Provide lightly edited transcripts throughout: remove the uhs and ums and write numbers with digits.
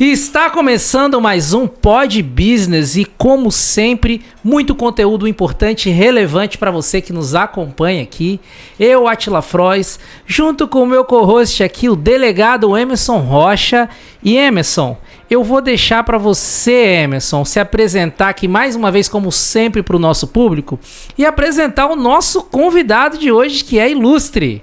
E está começando mais um Pod Business e, como sempre, muito conteúdo importante e relevante para você que nos acompanha aqui. Eu, Atila Frois, junto com o meu co-host aqui, o delegado Emerson Rocha. E Emerson, eu vou deixar para você, Emerson, se apresentar aqui mais uma vez, como sempre, para o nosso público e apresentar o nosso convidado de hoje, que é ilustre.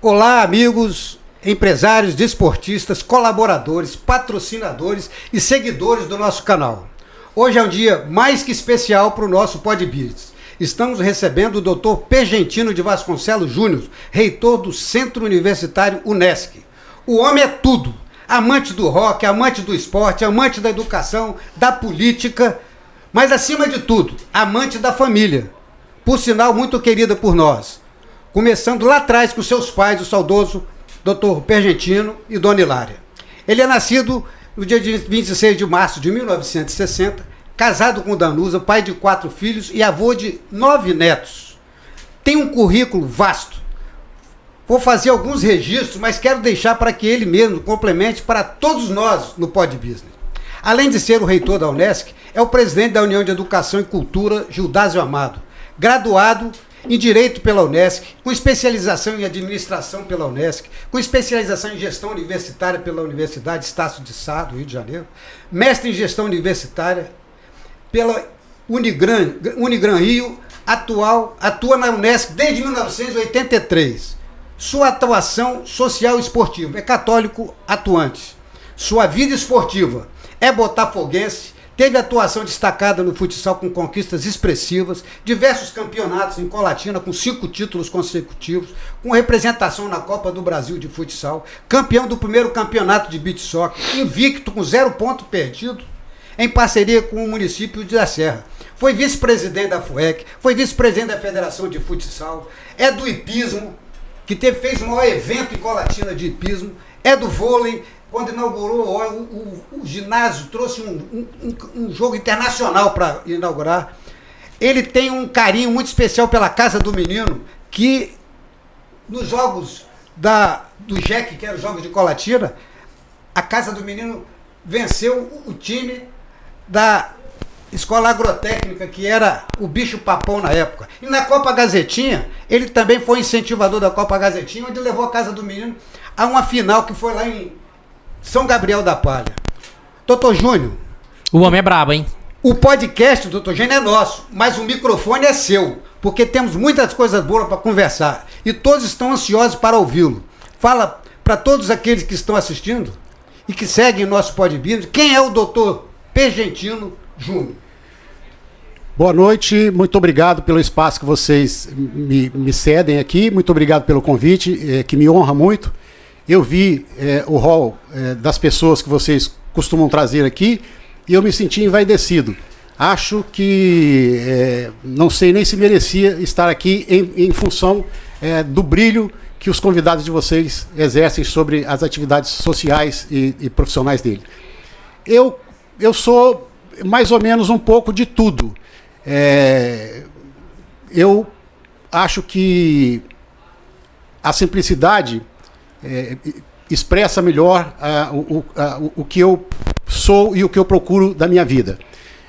Olá, amigos, empresários, desportistas, colaboradores, patrocinadores e seguidores do nosso canal. Hoje é um dia mais que especial para o nosso Pod Business. Estamos recebendo o Dr. Pergentino de Vasconcelos Júnior, reitor do Centro Universitário Unesc. O homem é tudo. Amante do rock, amante do esporte, amante da educação, da política, mas acima de tudo, amante da família. Por sinal, muito querida por nós. Começando lá atrás com seus pais, o saudoso Dr. Pergentino e Dona Hilária. Ele é nascido no dia 26 de março de 1960, casado com Danusa, pai de 4 filhos e avô de 9 netos. Tem um currículo vasto. Vou fazer alguns registros, mas quero deixar para que ele mesmo complemente para todos nós no Pod Business. Além de ser o reitor da Unesc, é o presidente da União de Educação e Cultura, Gildásio Amado, graduado em Direito pela Unesc, com especialização em Administração pela Unesc, com especialização em Gestão Universitária pela Universidade Estácio de Sá, do Rio de Janeiro, mestre em Gestão Universitária pela Unigran Rio, atua na Unesc desde 1983. Sua atuação social e esportiva é católico atuante. Sua vida esportiva é botafoguense. Teve atuação destacada no futsal com conquistas expressivas, diversos campeonatos em Colatina com 5 títulos consecutivos, com representação na Copa do Brasil de futsal, campeão do primeiro campeonato de beach soccer, invicto com 0 ponto perdido, em parceria com o município de da Serra. Foi vice-presidente da FUEC, foi vice-presidente da Federação de Futsal, é do hipismo, que fez o maior evento em Colatina de hipismo, é do vôlei. Quando inaugurou o ginásio, trouxe um jogo internacional para inaugurar. Ele tem um carinho muito especial pela Casa do Menino, que nos jogos do JEC, que eram os jogos de Colatina, a Casa do Menino venceu o time da Escola Agrotécnica, que era o bicho papão na época. E na Copa Gazetinha, ele também foi incentivador da Copa Gazetinha, onde levou a Casa do Menino a uma final que foi lá em São Gabriel da Palha. Doutor Júnior. O homem é brabo, hein? O podcast, doutor Júnior, é nosso, mas o microfone é seu, porque temos muitas coisas boas para conversar e todos estão ansiosos para ouvi-lo. Fala para todos aqueles que estão assistindo e que seguem nosso podcast, quem é o doutor Pergentino Júnior? Boa noite, muito obrigado pelo espaço que vocês me cedem aqui, muito obrigado pelo convite, que me honra muito. Eu vi o hall das pessoas que vocês costumam trazer aqui e eu me senti envaidecido. Acho que não sei nem se merecia estar aqui em função do brilho que os convidados de vocês exercem sobre as atividades sociais e profissionais dele. Eu sou mais ou menos um pouco de tudo. Eu acho que a simplicidade expressa melhor o que eu sou e o que eu procuro da minha vida.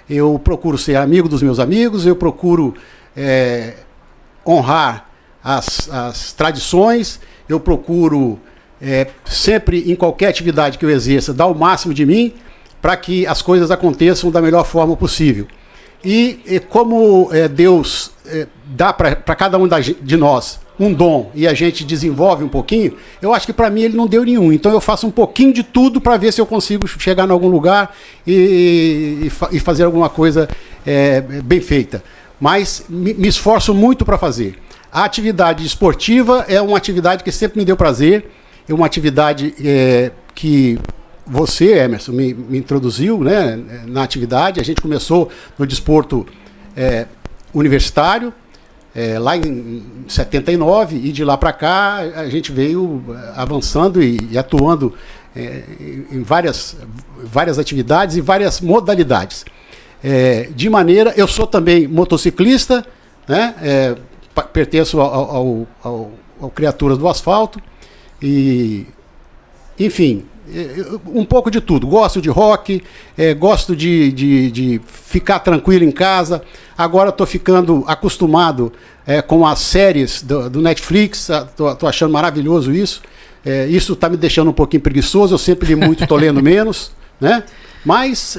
Eu procuro ser amigo dos meus amigos, eu procuro honrar as tradições, eu procuro sempre, em qualquer atividade que eu exerça, dar o máximo de mim para que as coisas aconteçam da melhor forma possível. E como Deus dá para cada um de nós um dom e a gente desenvolve um pouquinho, eu acho que para mim ele não deu nenhum. Então eu faço um pouquinho de tudo para ver se eu consigo chegar em algum lugar e fazer alguma coisa bem feita. Mas me esforço muito para fazer. A atividade esportiva é uma atividade que sempre me deu prazer, é uma atividade que você, Emerson, me introduziu, né, na atividade. A gente começou no desporto universitário, lá em 79, e de lá para cá a gente veio avançando e atuando em várias atividades e várias modalidades. De maneira, eu sou também motociclista, né, pertenço ao Criaturas do Asfalto, e, enfim, um pouco de tudo. Gosto de rock, gosto de ficar tranquilo em casa. Agora estou ficando acostumado com as séries do Netflix, estou achando maravilhoso isso. Isso está me deixando um pouquinho preguiçoso, eu sempre li muito, estou lendo menos, né? Mas,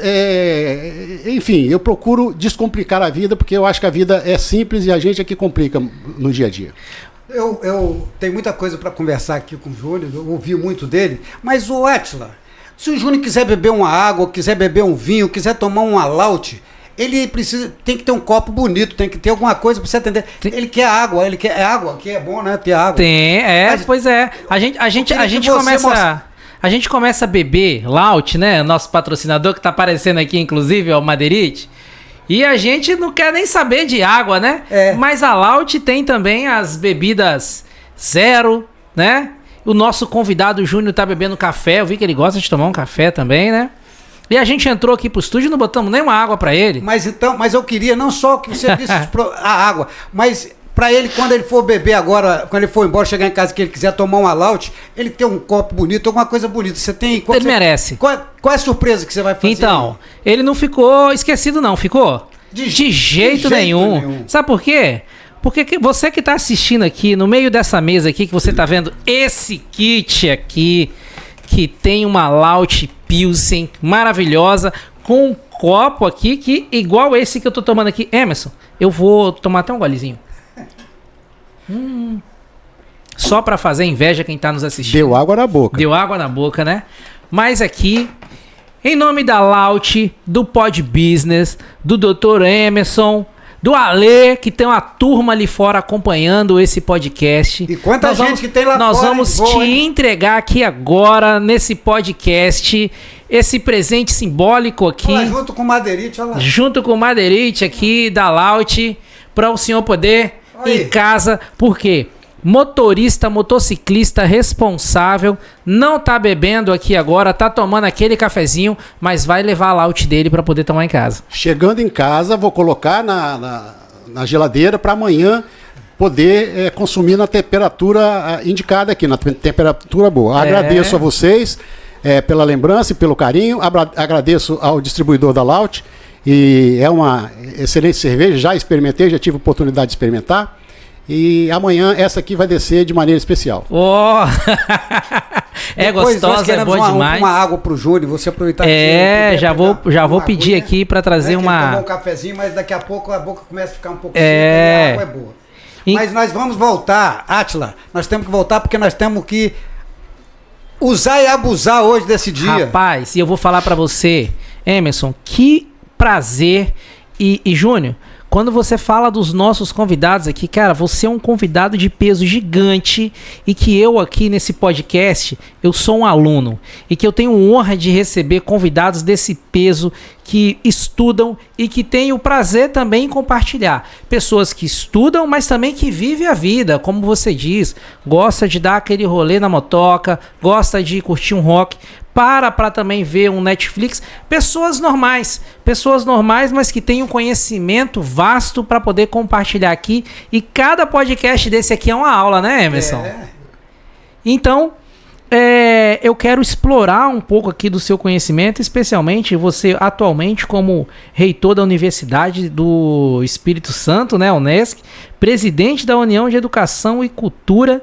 enfim, eu procuro descomplicar a vida, porque eu acho que a vida é simples e a gente é que complica no dia a dia. Eu tenho muita coisa para conversar aqui com o Júnior, eu ouvi muito dele, mas o Átila, se o Júnior quiser beber uma água, quiser beber um vinho, quiser tomar um alaute, ele tem que ter um copo bonito, tem que ter alguma coisa para você atender. Ele quer água, que é bom, né? Ter água. Mas, pois é. A gente começa a beber Laut, né? Nosso patrocinador que tá aparecendo aqui, inclusive, é o Madeirite. E a gente não quer nem saber de água, né? Mas a Laut tem também as bebidas zero, né? O nosso convidado Júnior tá bebendo café. Eu vi que ele gosta de tomar um café também, né? E a gente entrou aqui pro estúdio e não botamos nenhuma água pra ele. Mas eu queria não só que você visse a água, mas pra ele, quando ele for beber agora, quando ele for embora, chegar em casa, que ele quiser tomar um alaute, ele ter um copo bonito, alguma coisa bonita. Você tem... Ele merece. Qual é a surpresa que você vai fazer? Então, ele não ficou esquecido não, ficou? De jeito nenhum. Sabe por quê? Porque você que tá assistindo aqui, no meio dessa mesa aqui, que você tá vendo esse kit aqui, que tem uma Laut Pilsen maravilhosa, com um copo aqui, que igual esse que eu tô tomando aqui. Emerson, eu vou tomar até um golezinho. Só pra fazer inveja quem tá nos assistindo. Deu água na boca. Deu água na boca, né? Mas aqui, em nome da Laut, do Pod Business, do Dr. Emerson, do Ale, que tem uma turma ali fora acompanhando esse podcast. E quanta gente que tem lá fora. Nós vamos te entregar aqui agora, nesse podcast, esse presente simbólico aqui. Olha, junto com o Madeirite, olha lá. Junto com o Madeirite aqui, da Laut, para o senhor poder ir em casa. Por quê? Motorista, motociclista responsável, não tá bebendo aqui agora, tá tomando aquele cafezinho, mas vai levar a Laut dele para poder tomar em casa. Chegando em casa, vou colocar na geladeira para amanhã poder consumir na temperatura indicada aqui, na temperatura boa. Agradeço a vocês pela lembrança e pelo carinho, agradeço ao distribuidor da Laut, e é uma excelente cerveja, já experimentei, já tive oportunidade de experimentar. E amanhã essa aqui vai descer de maneira especial. Gostosa, é boa demais. Uma água pro Júnior, você aproveitar. Já vou pedir aqui para trazer uma. Tomar um cafezinho, mas daqui a pouco a boca começa a ficar um pouco seca e a água é boa. Mas nós vamos voltar, Átila. Nós temos que voltar porque nós temos que usar e abusar hoje desse dia. Rapaz, e eu vou falar para você, Emerson, que prazer e Júnior. Quando você fala dos nossos convidados aqui, cara, você é um convidado de peso gigante e que eu aqui nesse podcast, eu sou um aluno e que eu tenho honra de receber convidados desse peso que estudam e que têm o prazer também em compartilhar. Pessoas que estudam, mas também que vivem a vida, como você diz, gosta de dar aquele rolê na motoca, gosta de curtir um rock, para também ver um Netflix. Pessoas normais, mas que têm um conhecimento vasto para poder compartilhar aqui. E cada podcast desse aqui é uma aula, né, Emerson? Então, eu quero explorar um pouco aqui do seu conhecimento, especialmente você atualmente como reitor da Universidade do Espírito Santo, né, Unesc, presidente da União de Educação e Cultura.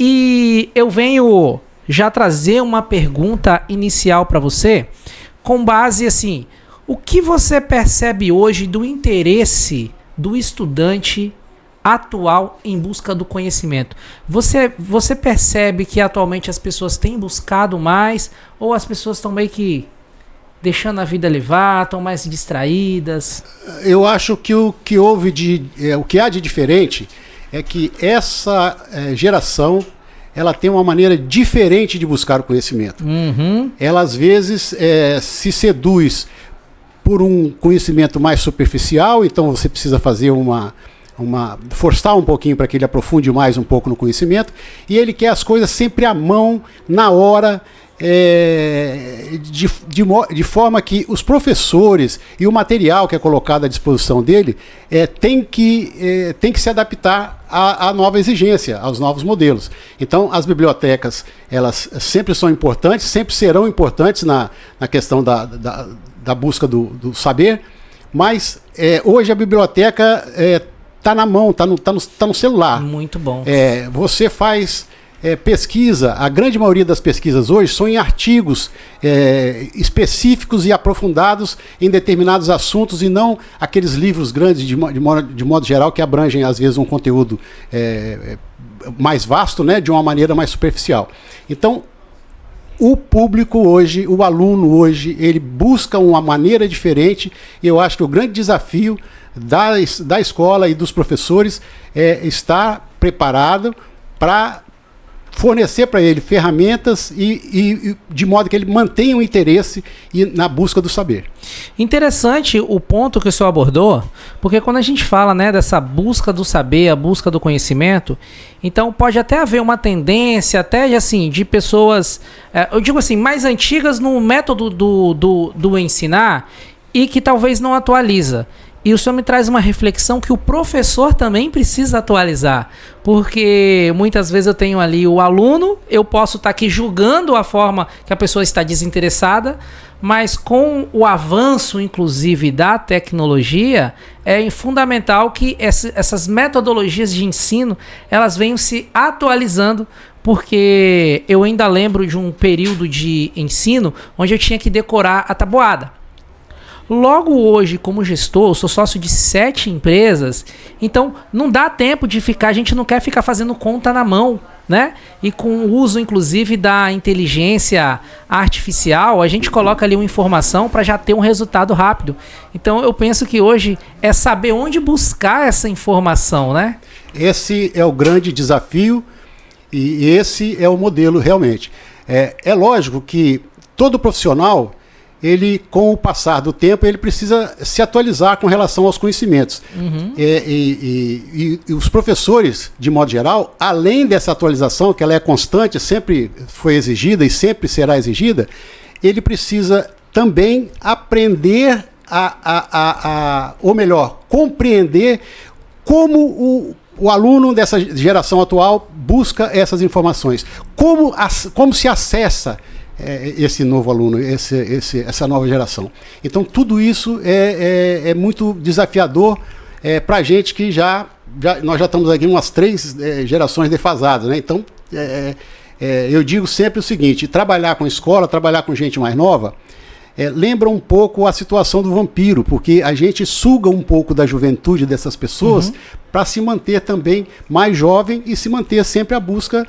E eu venho já trazer uma pergunta inicial para você, com base assim, o que você percebe hoje do interesse do estudante atual em busca do conhecimento? Você percebe que atualmente as pessoas têm buscado mais, ou as pessoas estão meio que deixando a vida levar, estão mais distraídas? Eu acho que o que há de diferente é que essa geração ela tem uma maneira diferente de buscar o conhecimento. Ela, às vezes, se seduz por um conhecimento mais superficial, então você precisa fazer forçar um pouquinho para que ele aprofunde mais um pouco no conhecimento, e ele quer as coisas sempre à mão, na hora, de forma que os professores e o material que é colocado à disposição dele tem que se adaptar à nova exigência, aos novos modelos. Então, as bibliotecas, elas sempre são importantes, sempre serão importantes na questão da busca do saber, mas hoje a biblioteca está na mão, está no celular. Muito bom. Você faz pesquisa, a grande maioria das pesquisas hoje são em artigos específicos e aprofundados em determinados assuntos e não aqueles livros grandes de modo geral que abrangem às vezes um conteúdo mais vasto, né, de uma maneira mais superficial. Então, o público hoje, o aluno hoje, ele busca uma maneira diferente e eu acho que o grande desafio da escola e dos professores é estar preparado para fornecer para ele ferramentas e de modo que ele mantenha o interesse na busca do saber. Interessante o ponto que o senhor abordou, porque quando a gente fala, né, dessa busca do saber, a busca do conhecimento, então pode até haver uma tendência até assim, de pessoas, eu digo assim, mais antigas no método do ensinar e que talvez não atualiza. E o senhor me traz uma reflexão que o professor também precisa atualizar, porque muitas vezes eu tenho ali o aluno, eu posso estar aqui julgando a forma que a pessoa está desinteressada, mas com o avanço, inclusive, da tecnologia, é fundamental que essas metodologias de ensino, elas venham se atualizando, porque eu ainda lembro de um período de ensino onde eu tinha que decorar a tabuada. Logo hoje, como gestor, eu sou sócio de 7 empresas, então não dá tempo de ficar, a gente não quer ficar fazendo conta na mão, né? E com o uso, inclusive, da inteligência artificial, a gente coloca ali uma informação para já ter um resultado rápido. Então eu penso que hoje é saber onde buscar essa informação, né? Esse é o grande desafio e esse é o modelo realmente. É lógico que todo profissional, ele, com o passar do tempo, ele precisa se atualizar com relação aos conhecimentos. Uhum. E os professores, de modo geral, além dessa atualização, que ela é constante, sempre foi exigida e sempre será exigida, ele precisa também aprender ou melhor, compreender como o aluno dessa geração atual busca essas informações. Como se acessa esse novo aluno, essa nova geração. Então tudo isso é muito desafiador para a gente que nós já estamos aqui umas 3 gerações defasadas, né? Então eu digo sempre o seguinte: trabalhar com escola, trabalhar com gente mais nova, lembra um pouco a situação do vampiro, porque a gente suga um pouco da juventude dessas pessoas para se manter também mais jovem e se manter sempre à busca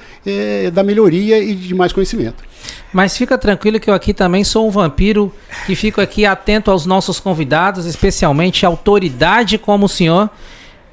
da melhoria e de mais conhecimento. Mas fica tranquilo que eu aqui também sou um vampiro que fico aqui atento aos nossos convidados, especialmente a autoridade como o senhor,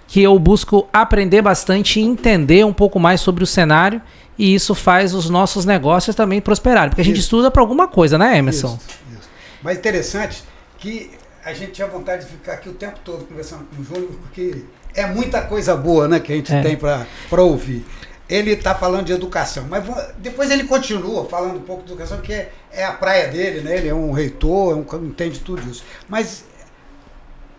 que eu busco aprender bastante e entender um pouco mais sobre o cenário, e isso faz os nossos negócios também prosperarem, porque a gente estuda para alguma coisa, né, Emerson? Isso. Mas interessante que a gente tinha vontade de ficar aqui o tempo todo conversando com o Júnior, porque é muita coisa boa, né, que a gente tem para ouvir. Ele está falando de educação, mas depois ele continua falando um pouco de educação, que é a praia dele, né? Ele é um reitor, entende tudo isso. Mas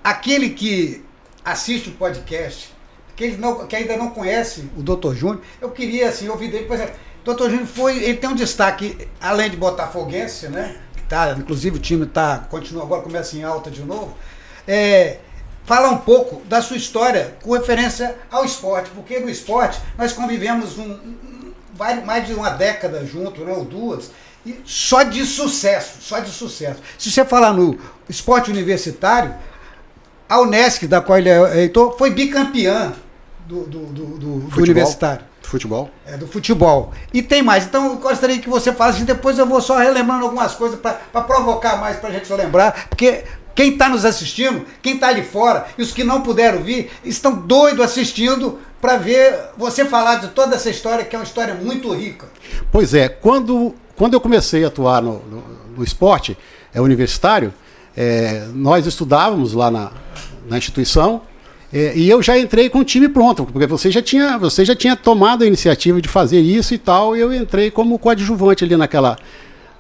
aquele que assiste o podcast, que ainda não conhece o Dr. Júnior, eu queria assim, ouvir dele, por exemplo, o Dr. Júnior ele tem um destaque, além de botafoguense, né? Inclusive o time continua agora, começa em alta de novo. Fala um pouco da sua história com referência ao esporte, porque no esporte nós convivemos mais de uma década junto, né, ou 2, e só de sucesso. Se você falar no esporte universitário, a Unesc, da qual ele é reitor, foi bicampeã do universitário. Futebol? Do futebol. E tem mais. Então eu gostaria que você falasse, depois eu vou só relembrando algumas coisas para provocar mais, para a gente só lembrar, porque quem está nos assistindo, quem está ali fora, e os que não puderam vir, estão doidos assistindo para ver você falar de toda essa história, que é uma história muito rica. Pois é, quando eu comecei a atuar no esporte universitário, nós estudávamos lá na instituição, e eu já entrei com o time pronto, porque você já tinha tomado a iniciativa de fazer isso e tal, e eu entrei como coadjuvante ali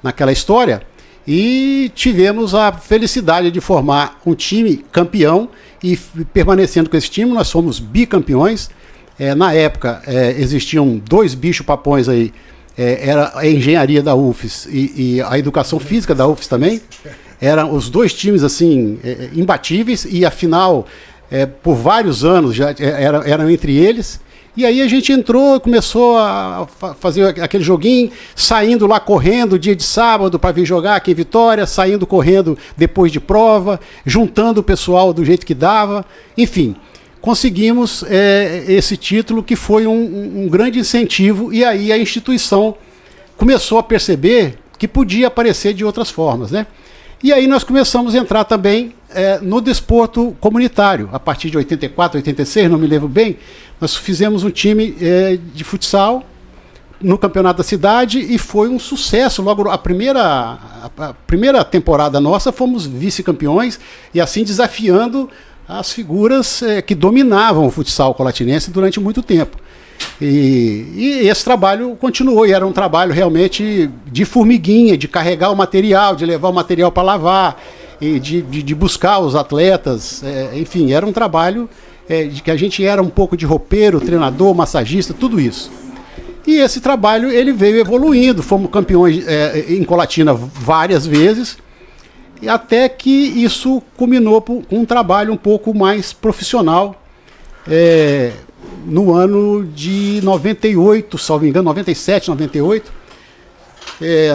naquela história, e tivemos a felicidade de formar um time campeão, e permanecendo com esse time, nós fomos bicampeões. Na época, existiam 2 bicho-papões aí, era a engenharia da UFES e a educação física da UFES também. Eram os 2 times assim imbatíveis, e a final, por vários anos, já eram entre eles. E aí a gente entrou, começou a fazer aquele joguinho, saindo lá correndo dia de sábado para vir jogar aqui em Vitória, saindo correndo depois de prova, juntando o pessoal do jeito que dava. Enfim, conseguimos esse título, que foi um grande incentivo, e aí a instituição começou a perceber que podia aparecer de outras formas, né? E aí nós começamos a entrar também no desporto comunitário. A partir de 84, 86, não me lembro bem, nós fizemos um time de futsal no campeonato da cidade, e foi um sucesso. Logo a primeira temporada nossa, fomos vice-campeões, e assim desafiando as figuras que dominavam o futsal colatinense durante muito tempo. E esse trabalho continuou, e era um trabalho realmente de formiguinha, de carregar o material, de levar o material para lavar, e de buscar os atletas, enfim, era um trabalho de que a gente era um pouco de roupeiro, treinador, massagista, tudo isso. E esse trabalho ele veio evoluindo, fomos campeões em Colatina várias vezes, e até que isso culminou com um trabalho um pouco mais profissional, no ano de 98, salvo engano, 97, 98,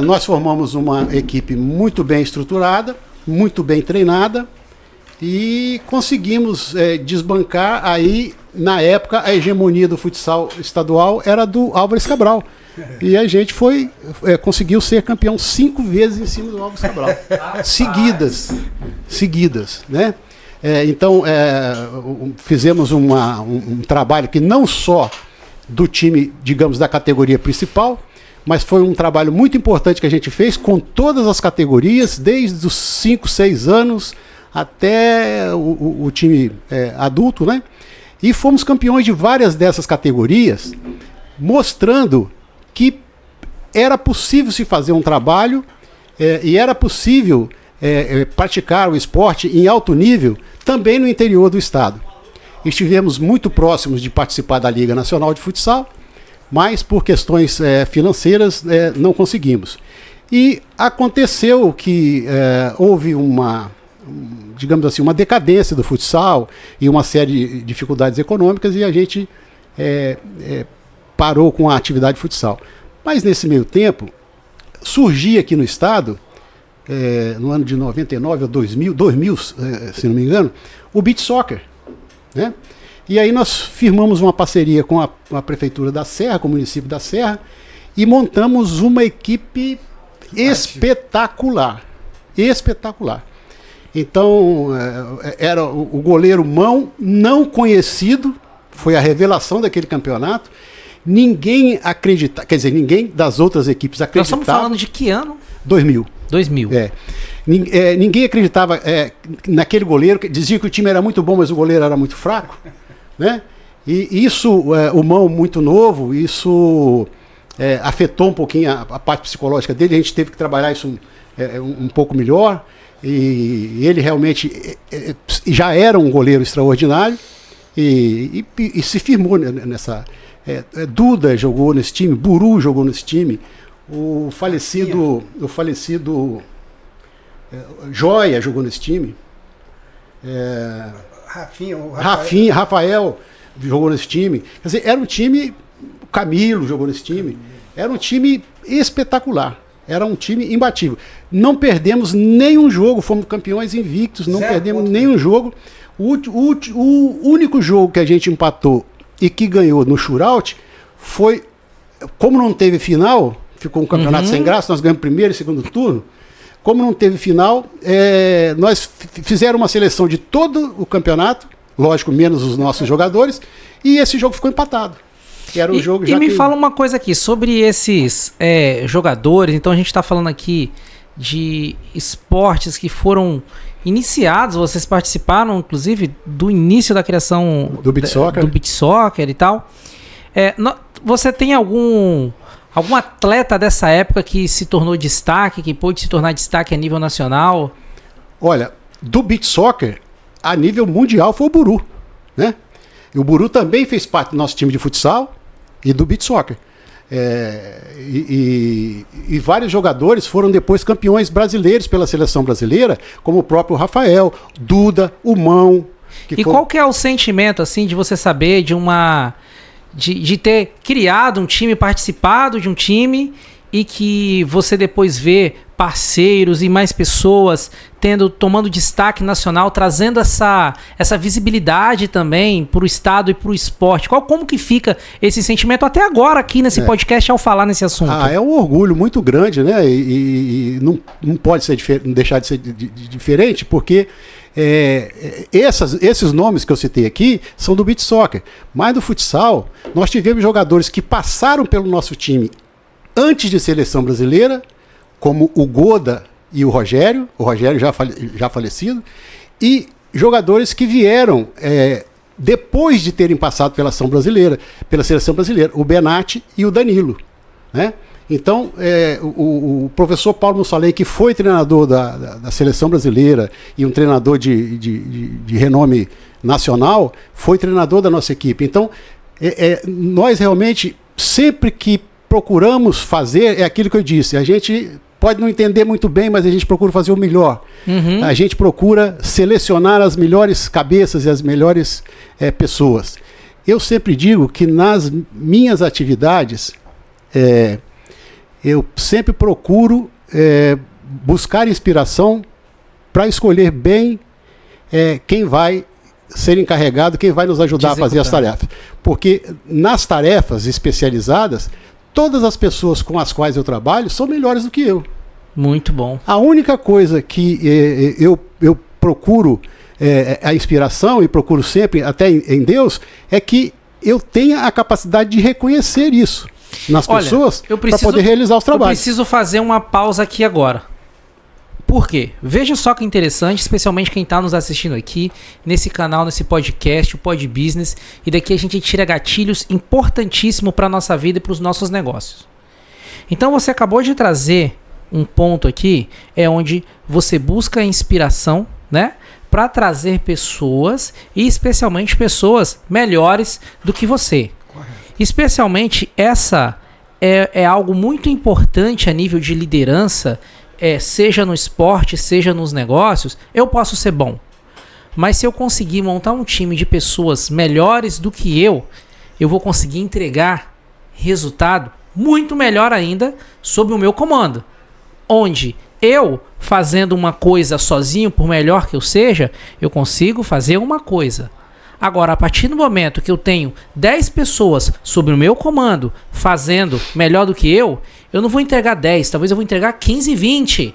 nós formamos uma equipe muito bem estruturada, muito bem treinada, e conseguimos desbancar aí, na época, a hegemonia do futsal estadual era do Álvares Cabral. E a gente conseguiu ser campeão 5 vezes em cima do Álvares Cabral. Seguidas, né? Então, fizemos um trabalho que não só do time, digamos, da categoria principal, mas foi um trabalho muito importante que a gente fez com todas as categorias, desde os 5, 6 anos até o time adulto, né? E fomos campeões de várias dessas categorias, mostrando que era possível se fazer um trabalho e era possível praticar o esporte em alto nível também no interior do estado. Estivemos muito próximos de participar da Liga Nacional de Futsal, mas por questões financeiras não conseguimos. E aconteceu que houve digamos assim, uma decadência do futsal e uma série de dificuldades econômicas, e a gente parou com a atividade de futsal. Mas nesse meio tempo, surgia aqui no estado, no ano de 99 ou 2000, se não me engano, o beach soccer, né? E aí nós firmamos uma parceria com a Prefeitura da Serra, com o município da Serra, e montamos uma equipe espetacular. Então, era o goleiro Mão, não conhecido, foi a revelação daquele campeonato. Ninguém acreditava, quer dizer, ninguém das outras equipes acreditava. Nós estamos falando de que ano? 2000. 2000. Ninguém acreditava naquele goleiro, dizia que o time era muito bom, mas o goleiro era muito fraco, né? E isso, o Mão muito novo, isso afetou um pouquinho a parte psicológica dele. A gente teve que trabalhar isso um pouco melhor. E ele realmente já era um goleiro extraordinário e se firmou nessa. Duda jogou nesse time, Buru jogou nesse time, o falecido Joia jogou nesse time, Rafael jogou nesse time. Quer dizer, era um time, Camilo jogou nesse time, era um time espetacular. Era um time imbatível. Não perdemos nenhum jogo, fomos campeões invictos, não perdemos nenhum jogo. O único jogo que a gente empatou e que ganhou no shootout foi, como não teve final, ficou um campeonato sem graça, nós ganhamos primeiro e segundo turno. Como não teve final, nós fizemos uma seleção de todo o campeonato, lógico, menos os nossos jogadores, e esse jogo ficou empatado. Era um jogo já me fala uma coisa aqui, sobre esses jogadores. Então a gente está falando aqui de esportes que foram iniciados, vocês participaram inclusive do início da criação do beach soccer, e tal. Você tem Algum atleta dessa época que se tornou destaque, que pôde se tornar destaque a nível nacional? Olha, do beach soccer, a nível mundial foi o Buru, né? E o Buru também fez parte do nosso time de futsal e do beach soccer. E vários jogadores foram depois campeões brasileiros pela seleção brasileira, como o próprio Rafael, Duda, o Mão. Qual que é o sentimento, assim, de você saber de ter criado um time, participado de um time, e que você depois vê parceiros e mais pessoas tomando destaque nacional, trazendo essa visibilidade também para o estado e para o esporte? Como que fica esse sentimento até agora aqui nesse podcast ao falar nesse assunto? É um orgulho muito grande, né? E não pode deixar de ser diferente, porque esses nomes que eu citei aqui são do beach soccer. Mas do futsal, nós tivemos jogadores que passaram pelo nosso time antes de seleção brasileira, como o Goda e o Rogério já falecido, e jogadores que vieram depois de terem passado pela seleção brasileira, o Benatti e o Danilo, né? Então, o professor Paulo Mussolem, que foi treinador da seleção brasileira e um treinador de renome nacional, foi treinador da nossa equipe. Então, nós realmente, sempre que procuramos fazer, é aquilo que eu disse, a gente pode não entender muito bem, mas a gente procura fazer o melhor. Uhum. A gente procura selecionar as melhores cabeças e as melhores pessoas. Eu sempre digo que nas minhas atividades, eu sempre procuro buscar inspiração para escolher bem quem vai ser encarregado, quem vai nos ajudar a fazer as tarefas. Porque nas tarefas especializadas, todas as pessoas com as quais eu trabalho são melhores do que eu. Muito bom. A única coisa que eu procuro a inspiração, e procuro sempre até em Deus, é que eu tenha a capacidade de reconhecer isso nas pessoas para poder realizar os trabalhos. Eu preciso fazer uma pausa aqui agora. Por quê? Veja só que interessante, especialmente quem está nos assistindo aqui, nesse canal, nesse podcast, o Pod Business, e daqui a gente tira gatilhos importantíssimos para a nossa vida e para os nossos negócios. Então você acabou de trazer um ponto aqui, onde você busca inspiração, né, para trazer pessoas, e especialmente pessoas melhores do que você. Correto. Especialmente essa é algo muito importante a nível de liderança, seja no esporte, seja nos negócios. Eu posso ser bom, mas se eu conseguir montar um time de pessoas melhores do que eu vou conseguir entregar resultado muito melhor ainda sob o meu comando. Onde eu, fazendo uma coisa sozinho, por melhor que eu seja, eu consigo fazer uma coisa. Agora, a partir do momento que eu tenho 10 pessoas sob o meu comando fazendo melhor do que eu não vou entregar 10, talvez eu vou entregar 15, 20,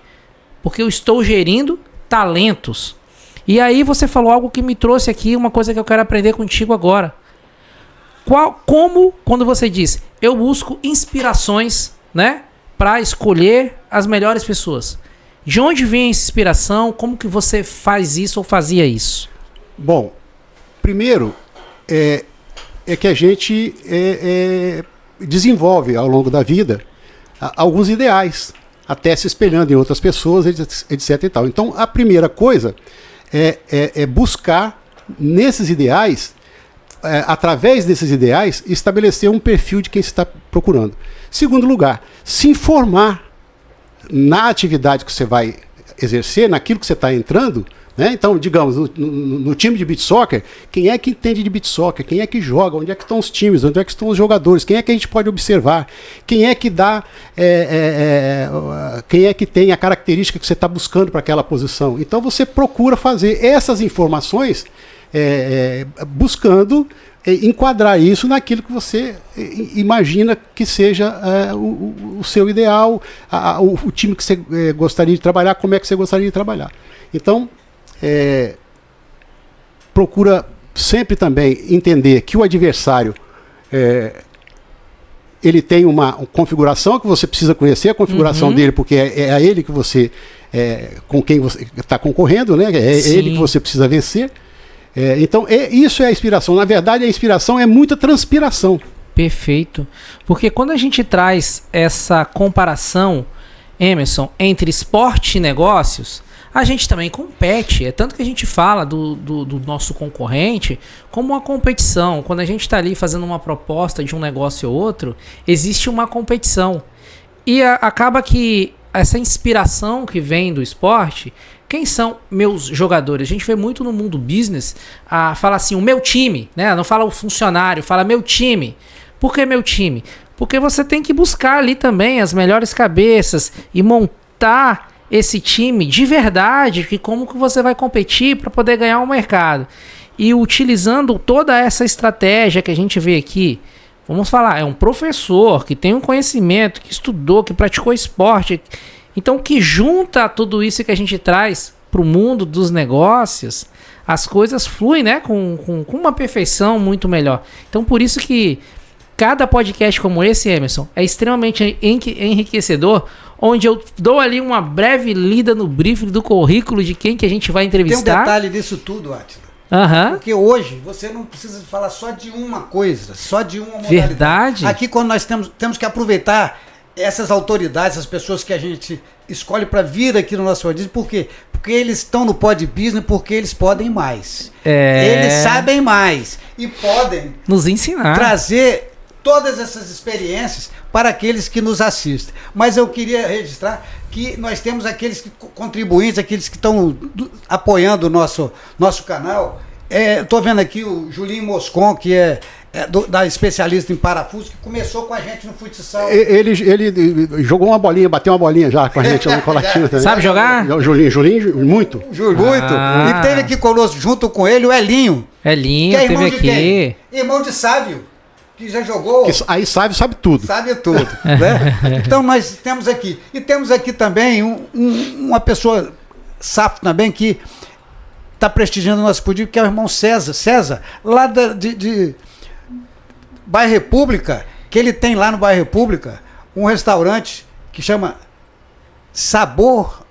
porque eu estou gerindo talentos. E aí você falou algo que me trouxe aqui, uma coisa que eu quero aprender contigo agora. Quando você diz, eu busco inspirações, né, para escolher as melhores pessoas. De onde vem essa inspiração? Como que você faz isso ou fazia isso? Bom, primeiro, é que a gente desenvolve ao longo da vida alguns ideais, até se espelhando em outras pessoas, etc. e tal. Então, a primeira coisa é buscar nesses ideais, através desses ideais, estabelecer um perfil de quem se está procurando. Segundo lugar, se informar na atividade que você vai exercer, naquilo que você está entrando, né? Então, digamos, no time de beach soccer, quem é que entende de beach soccer? Quem é que joga? Onde é que estão os times? Onde é que estão os jogadores? Quem é que a gente pode observar? Quem é que dá... quem é que tem a característica que você está buscando para aquela posição? Então, você procura fazer essas informações buscando enquadrar isso naquilo que você imagina que seja o seu ideal, o time que você gostaria de trabalhar, como é que você gostaria de trabalhar. Então, procura sempre também entender que o adversário ele tem uma configuração que você precisa conhecer, a configuração dele, porque é a ele que você com quem você está concorrendo, né? Ele que você precisa vencer. Então, isso é a inspiração. Na verdade, a inspiração é muita transpiração. Perfeito. Porque quando a gente traz essa comparação, Emerson, entre esporte e negócios, a gente também compete. É tanto que a gente fala do nosso concorrente como uma competição. Quando a gente está ali fazendo uma proposta de um negócio ou outro, existe uma competição. E acaba que essa inspiração que vem do esporte, quem são meus jogadores? A gente vê muito no mundo business, fala assim, o meu time, né? Não fala o funcionário, fala meu time. Por que meu time? Porque você tem que buscar ali também as melhores cabeças e montar esse time de verdade, que como que você vai competir para poder ganhar um mercado. E utilizando toda essa estratégia que a gente vê aqui, vamos falar, é um professor que tem um conhecimento, que estudou, que praticou esporte, então que junta tudo isso que a gente traz para o mundo dos negócios, as coisas fluem, né, com uma perfeição muito melhor. Então por isso que cada podcast como esse, Emerson, é extremamente enriquecedor, onde eu dou ali uma breve lida no briefing do currículo de quem que a gente vai entrevistar. Tem um detalhe disso tudo, Átila. Porque hoje você não precisa falar só de uma coisa, só de uma modalidade. Verdade. Aqui quando nós temos que aproveitar essas autoridades, essas pessoas que a gente escolhe para vir aqui no nosso podcast, por quê? Porque eles estão no Pod Business, porque eles podem mais. Eles sabem mais e podem nos ensinar, trazer todas essas experiências para aqueles que nos assistem. Mas eu queria registrar que nós temos aqueles contribuintes, aqueles que estão apoiando o nosso canal. Estou vendo aqui o Julinho Moscon, que da especialista em parafuso, que começou com a gente no futsal. Ele jogou uma bolinha, bateu uma bolinha já com a gente lá no Colatina também. Sabe jogar? Julinho, muito. Muito. E teve aqui conosco, junto com ele, o Elinho. Elinho, que é teve aqui. Quem? Irmão de Sávio, que já jogou. Aí sabe tudo. Sabe tudo. Né? Então nós temos aqui. E temos aqui também uma pessoa safo também que está prestigiando o nosso público, que é o irmão César. César, lá de Bairro República, que ele tem lá no Bairro República um restaurante que chama Sabor.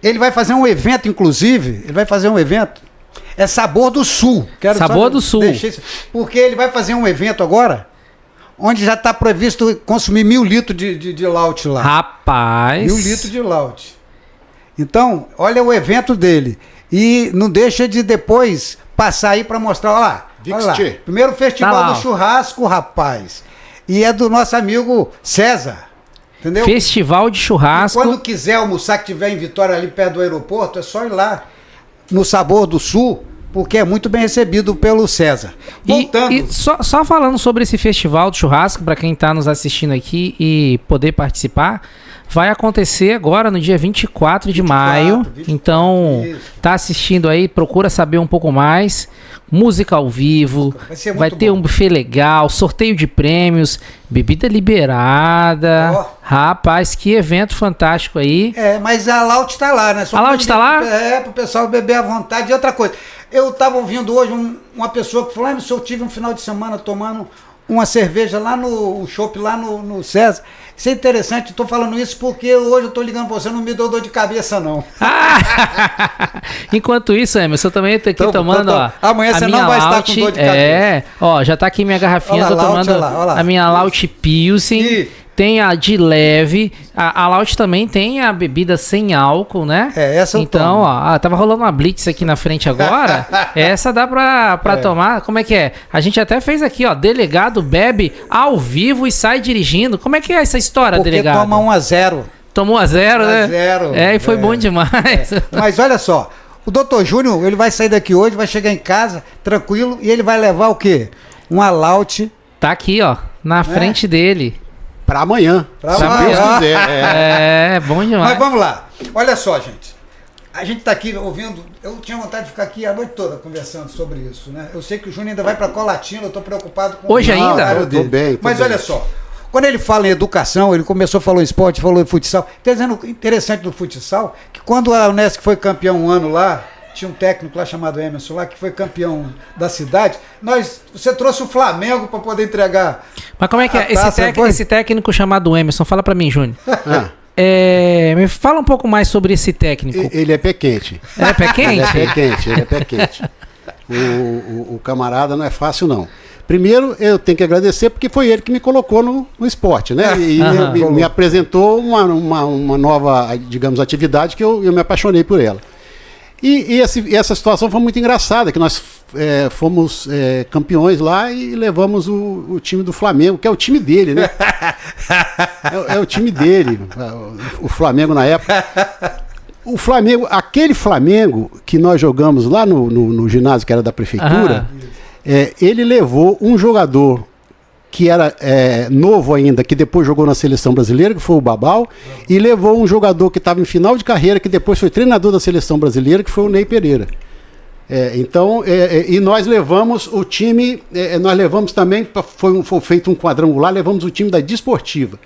Ele vai fazer um evento, inclusive. É Sabor do Sul. Sabor do Sul. Porque ele vai fazer um evento agora, onde já está previsto consumir 1.000 litros de laute lá. Rapaz! 1.000 litros de laute. Então, olha o evento dele. E não deixa de depois passar aí para mostrar. Olha lá. Primeiro festival do churrasco, rapaz. E é do nosso amigo César. Entendeu? Festival de churrasco. E quando quiser almoçar, que tiver em Vitória, ali perto do aeroporto, é só ir lá no Sabor do Sul, porque é muito bem recebido pelo César. Voltando. E só falando sobre esse festival de churrasco, para quem está nos assistindo aqui e poder participar, vai acontecer agora no dia 24 de maio. Então, tá assistindo aí, procura saber um pouco mais. Música ao vivo, vai ter um buffet legal, sorteio de prêmios, bebida liberada. Rapaz, que evento fantástico aí. Mas a Laute tá lá, né? A Laute tá lá? Pro pessoal beber à vontade. E outra coisa, eu tava ouvindo hoje uma pessoa que falou, eu tive um final de semana tomando uma cerveja lá no shopping, lá no César. Isso é interessante, estou falando isso porque hoje eu estou ligando para você, não me deu dor de cabeça, não. Enquanto isso, Emerson, eu também estou aqui tomando, ó. Amanhã você não vai estar com dor de cabeça. Já está aqui minha garrafinha, estou tomando a minha Laute Pilsen. Tem a de leve, a Laute também tem a bebida sem álcool, né? Essa eu então, tomo. Ó, tava rolando uma Blitz aqui na frente agora. Essa dá pra tomar. Como é que é? A gente até fez aqui, ó, delegado bebe ao vivo e sai dirigindo. Como é que é essa história, porque delegado? Toma 1-0. Tomou 1-0, né? 1-0. E foi bom demais. Mas olha só, o Dr. Júnior, ele vai sair daqui hoje, vai chegar em casa, tranquilo, e ele vai levar o quê? Uma Laute. Tá aqui, ó, na frente dele. Para amanhã, se Deus quiser. Bom demais. Mas vamos lá. Olha só, gente. A gente está aqui ouvindo. Eu tinha vontade de ficar aqui a noite toda conversando sobre isso, né? Eu sei que o Júnior ainda vai para Colatina, eu estou preocupado com hoje ainda? Eu tô bem. Mas olha só. Quando ele fala em educação, ele falou em esporte, falou em futsal. Tá dizendo interessante do futsal, que quando a Unesc foi campeão um ano lá, tinha um técnico lá chamado Emerson lá, que foi campeão da cidade. Você trouxe o Flamengo para poder entregar. Mas como é que é esse técnico chamado Emerson? Fala para mim, Júnior. Me fala um pouco mais sobre esse técnico. Ele é pé quente. É pé quente? Ele é pé quente. o camarada não é fácil, não. Primeiro, eu tenho que agradecer porque foi ele que me colocou no esporte, né? E me apresentou uma nova, digamos, atividade que eu me apaixonei por ela. E essa situação foi muito engraçada, que nós fomos campeões lá e levamos o time do Flamengo, que é o time dele, né? É o time dele, o Flamengo na época. O Flamengo, aquele Flamengo que nós jogamos lá no ginásio que era da prefeitura, ele levou um jogador que era novo ainda, que depois jogou na seleção brasileira, que foi o Babal, e levou um jogador que estava em final de carreira, que depois foi treinador da seleção brasileira, que foi o Ney Pereira. E nós levamos o time, nós levamos também, foi feito um quadrangular, levamos o time da Desportiva.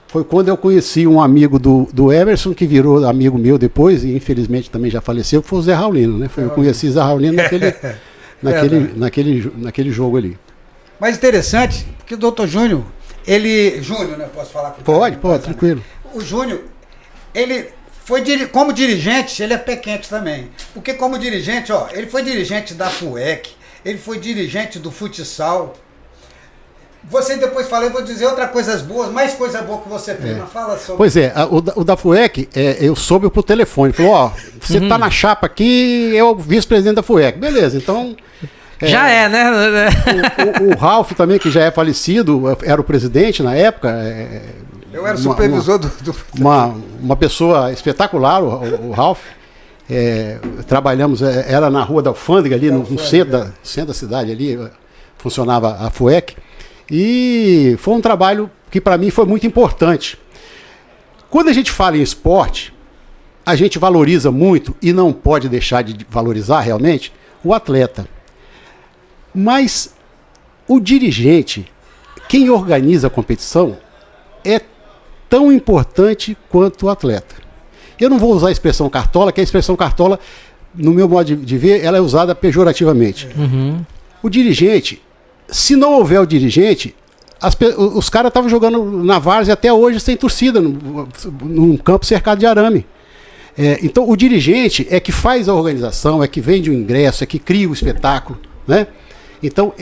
Foi quando eu conheci um amigo do Emerson, que virou amigo meu depois, e infelizmente também já faleceu, que foi o Zé Raulino, né? Eu conheci o Zé Raulino naquele jogo ali. Mas interessante, porque o doutor Júnior, Júnior, né? Posso falar com Pode, tranquilo. O Júnior, ele foi, como dirigente, ele é pé quente também. Porque como dirigente, ele foi dirigente da FUEC, ele foi dirigente do futsal. Você depois falou, eu vou dizer outras coisas boas, mais coisa boa que você fez, mas fala sobre... Pois o da FUEC, eu soube por telefone, falou, você tá na chapa aqui, é o vice-presidente da FUEC. Beleza, então... Já né? O Ralf também, que já é falecido, era o presidente na época. Eu era o supervisor do... Uma pessoa espetacular, o Ralf. Trabalhamos, era na rua da Alfândega, ali no centro da cidade, ali funcionava a FUEC. E foi um trabalho que para mim foi muito importante. Quando a gente fala em esporte, a gente valoriza muito, e não pode deixar de valorizar realmente, o atleta. Mas o dirigente, quem organiza a competição, é tão importante quanto o atleta. Eu não vou usar a expressão cartola, que a expressão cartola, no meu modo de ver, ela é usada pejorativamente. O dirigente, se não houver o dirigente, os caras estavam jogando na várzea até hoje sem torcida, num campo cercado de arame. Então o dirigente é que faz a organização, é que vende o ingresso, é que cria o espetáculo, né? Então,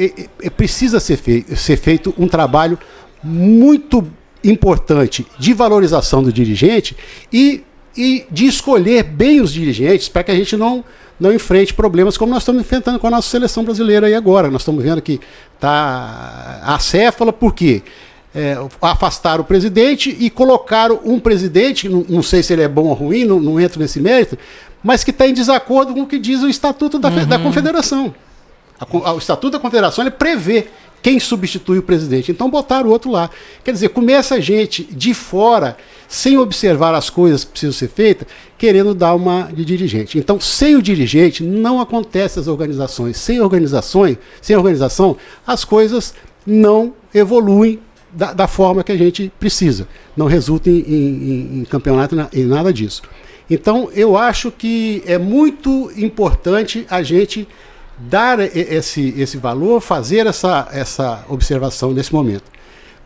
precisa ser feito um trabalho muito importante de valorização do dirigente e de escolher bem os dirigentes para que a gente não enfrente problemas como nós estamos enfrentando com a nossa seleção brasileira aí agora. Nós estamos vendo que está acéfala, por quê? Afastaram o presidente e colocaram um presidente, não sei se ele é bom ou ruim, não entro nesse mérito, mas que está em desacordo com o que diz o Estatuto da Confederação. O Estatuto da Confederação ele prevê quem substitui o presidente. Então botaram o outro lá. Quer dizer, começa a gente de fora, sem observar as coisas que precisam ser feitas, querendo dar uma de dirigente. Então, sem o dirigente, não acontecem as organizações. Sem organização, as coisas não evoluem da forma que a gente precisa. Não resulta em campeonato, em nada disso. Então, eu acho que é muito importante a gente dar esse valor, fazer essa observação nesse momento.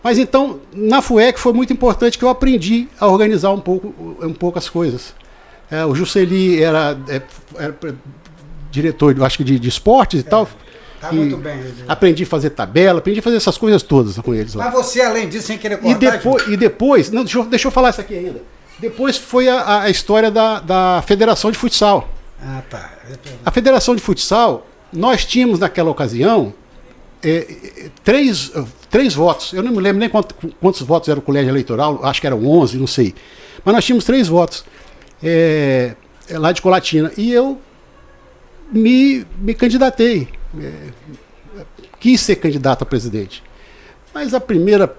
Mas então, na FUEC foi muito importante que eu aprendi a organizar um pouco as coisas. O Jusceli era diretor, acho que de esportes e tal. Tá muito bem. Aprendi a fazer tabela, aprendi a fazer essas coisas todas com eles lá. Mas você, além disso, sem querer cortar... E depois não, deixa eu falar isso aqui ainda. Depois foi a história da Federação de Futsal. Ah, tá. A Federação de Futsal, nós tínhamos naquela ocasião três votos. Eu não me lembro nem quantos votos era o colégio eleitoral, acho que eram 11, não sei. Mas nós tínhamos 3 votos lá de Colatina. E eu me candidatei. Quis ser candidato a presidente. Mas a primeiro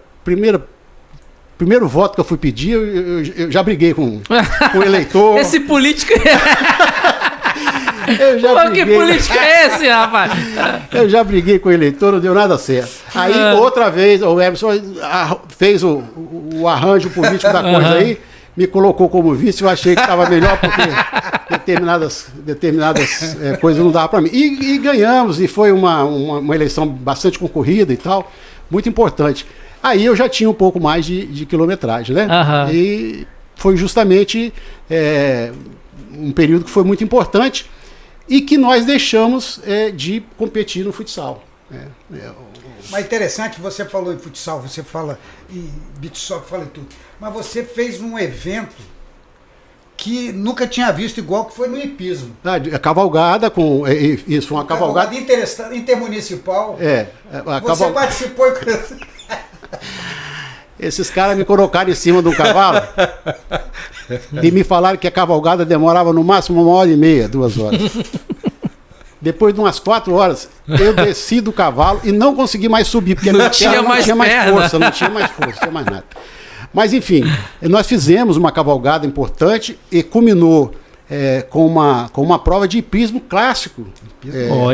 voto que eu fui pedir, eu já briguei com o eleitor. Esse político... Que político é esse, rapaz? Eu já briguei com o eleitor, não deu nada certo. Aí, outra vez, o Emerson fez o arranjo político da coisa aí, me colocou como vice, eu achei que estava melhor, porque determinadas coisas não davam para mim. E ganhamos, e foi uma eleição bastante concorrida e tal, muito importante. Aí eu já tinha um pouco mais de quilometragem, né? E foi justamente um período que foi muito importante. e que nós deixamos de competir no futsal. Mas interessante, você falou em futsal, você fala em beach soccer, fala em tudo. Mas você fez um evento que nunca tinha visto igual, que foi no hipismo. A cavalgada com... Isso, uma cavalgada... Intermunicipal. Você participou... Esses caras me colocaram em cima de um cavalo e me falaram que a cavalgada demorava no máximo 1h30, 2 horas. Depois de umas 4 horas, eu desci do cavalo e não consegui mais subir, porque não tinha mais força, não tinha mais nada. Mas, enfim, nós fizemos uma cavalgada importante e culminou com uma prova de hipismo clássico.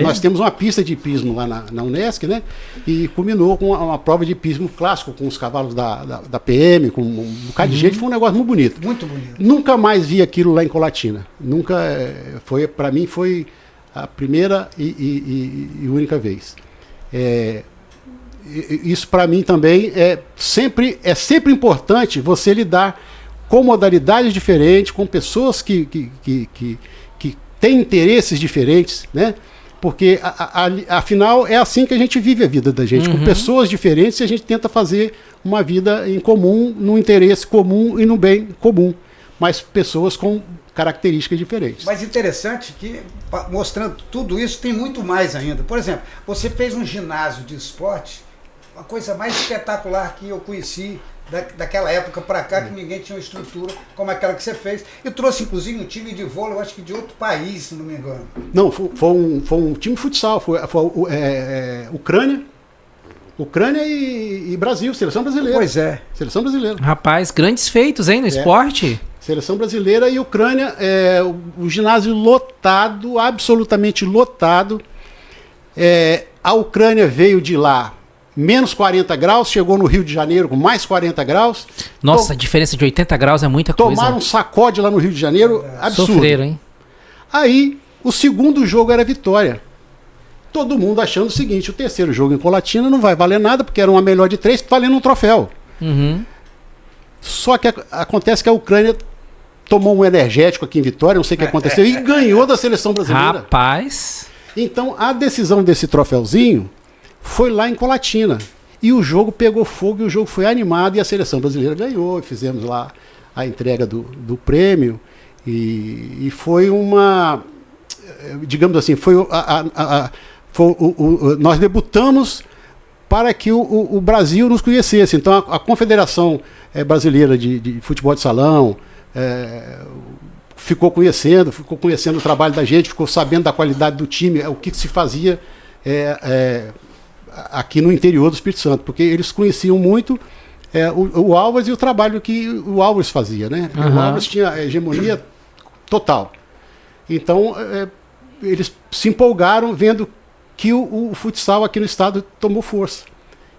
Nós temos uma pista de hipismo lá na Unesc, né? E culminou com uma prova de hipismo clássico, com os cavalos da PM, com um bocado de gente. Foi um negócio muito bonito. Muito bonito. Nunca mais vi aquilo lá em Colatina. Nunca, para mim, foi a primeira e única vez. Isso para mim também é sempre importante você lidar com modalidades diferentes, com pessoas que têm interesses diferentes, né? Porque afinal é assim que a gente vive a vida da gente, com pessoas diferentes, e a gente tenta fazer uma vida em comum, num interesse comum e no bem comum, mas pessoas com características diferentes. Mas interessante que, mostrando tudo isso, tem muito mais ainda. Por exemplo, você fez um ginásio de esporte, uma coisa mais espetacular que eu conheci daquela época para cá, que ninguém tinha uma estrutura como aquela que você fez, e trouxe inclusive um time de vôlei, eu acho que de outro país, se não me engano. Não, foi um time de futsal, foi Ucrânia e Brasil, seleção brasileira. Pois é. Seleção brasileira. Rapaz, grandes feitos, hein, no esporte? Seleção brasileira e Ucrânia, o ginásio lotado, absolutamente lotado. A Ucrânia veio de lá menos 40 graus, chegou no Rio de Janeiro com mais 40 graus. Nossa, a diferença de 80 graus é muita coisa. Tomaram um sacode lá no Rio de Janeiro, absurdo. Sofreram, hein? Aí, o segundo jogo era vitória. Todo mundo achando o seguinte, o terceiro jogo em Colatina não vai valer nada, porque era uma melhor de 3, valendo um troféu. Só que acontece que a Ucrânia tomou um energético aqui em Vitória, não sei o que aconteceu, e ganhou da seleção brasileira. Rapaz! Então, a decisão desse troféuzinho foi lá em Colatina. E o jogo pegou fogo, e o jogo foi animado, e a seleção brasileira ganhou, e fizemos lá a entrega do prêmio. E foi uma... Digamos assim, nós debutamos para que o Brasil nos conhecesse. Então, a Confederação Brasileira de Futebol de Salão ficou conhecendo o trabalho da gente, ficou sabendo da qualidade do time, o que se fazia aqui no interior do Espírito Santo, porque eles conheciam muito o Álvares e o trabalho que o Álvares fazia, né? O Álvares tinha hegemonia total. Então, eles se empolgaram vendo que o futsal aqui no estado tomou força.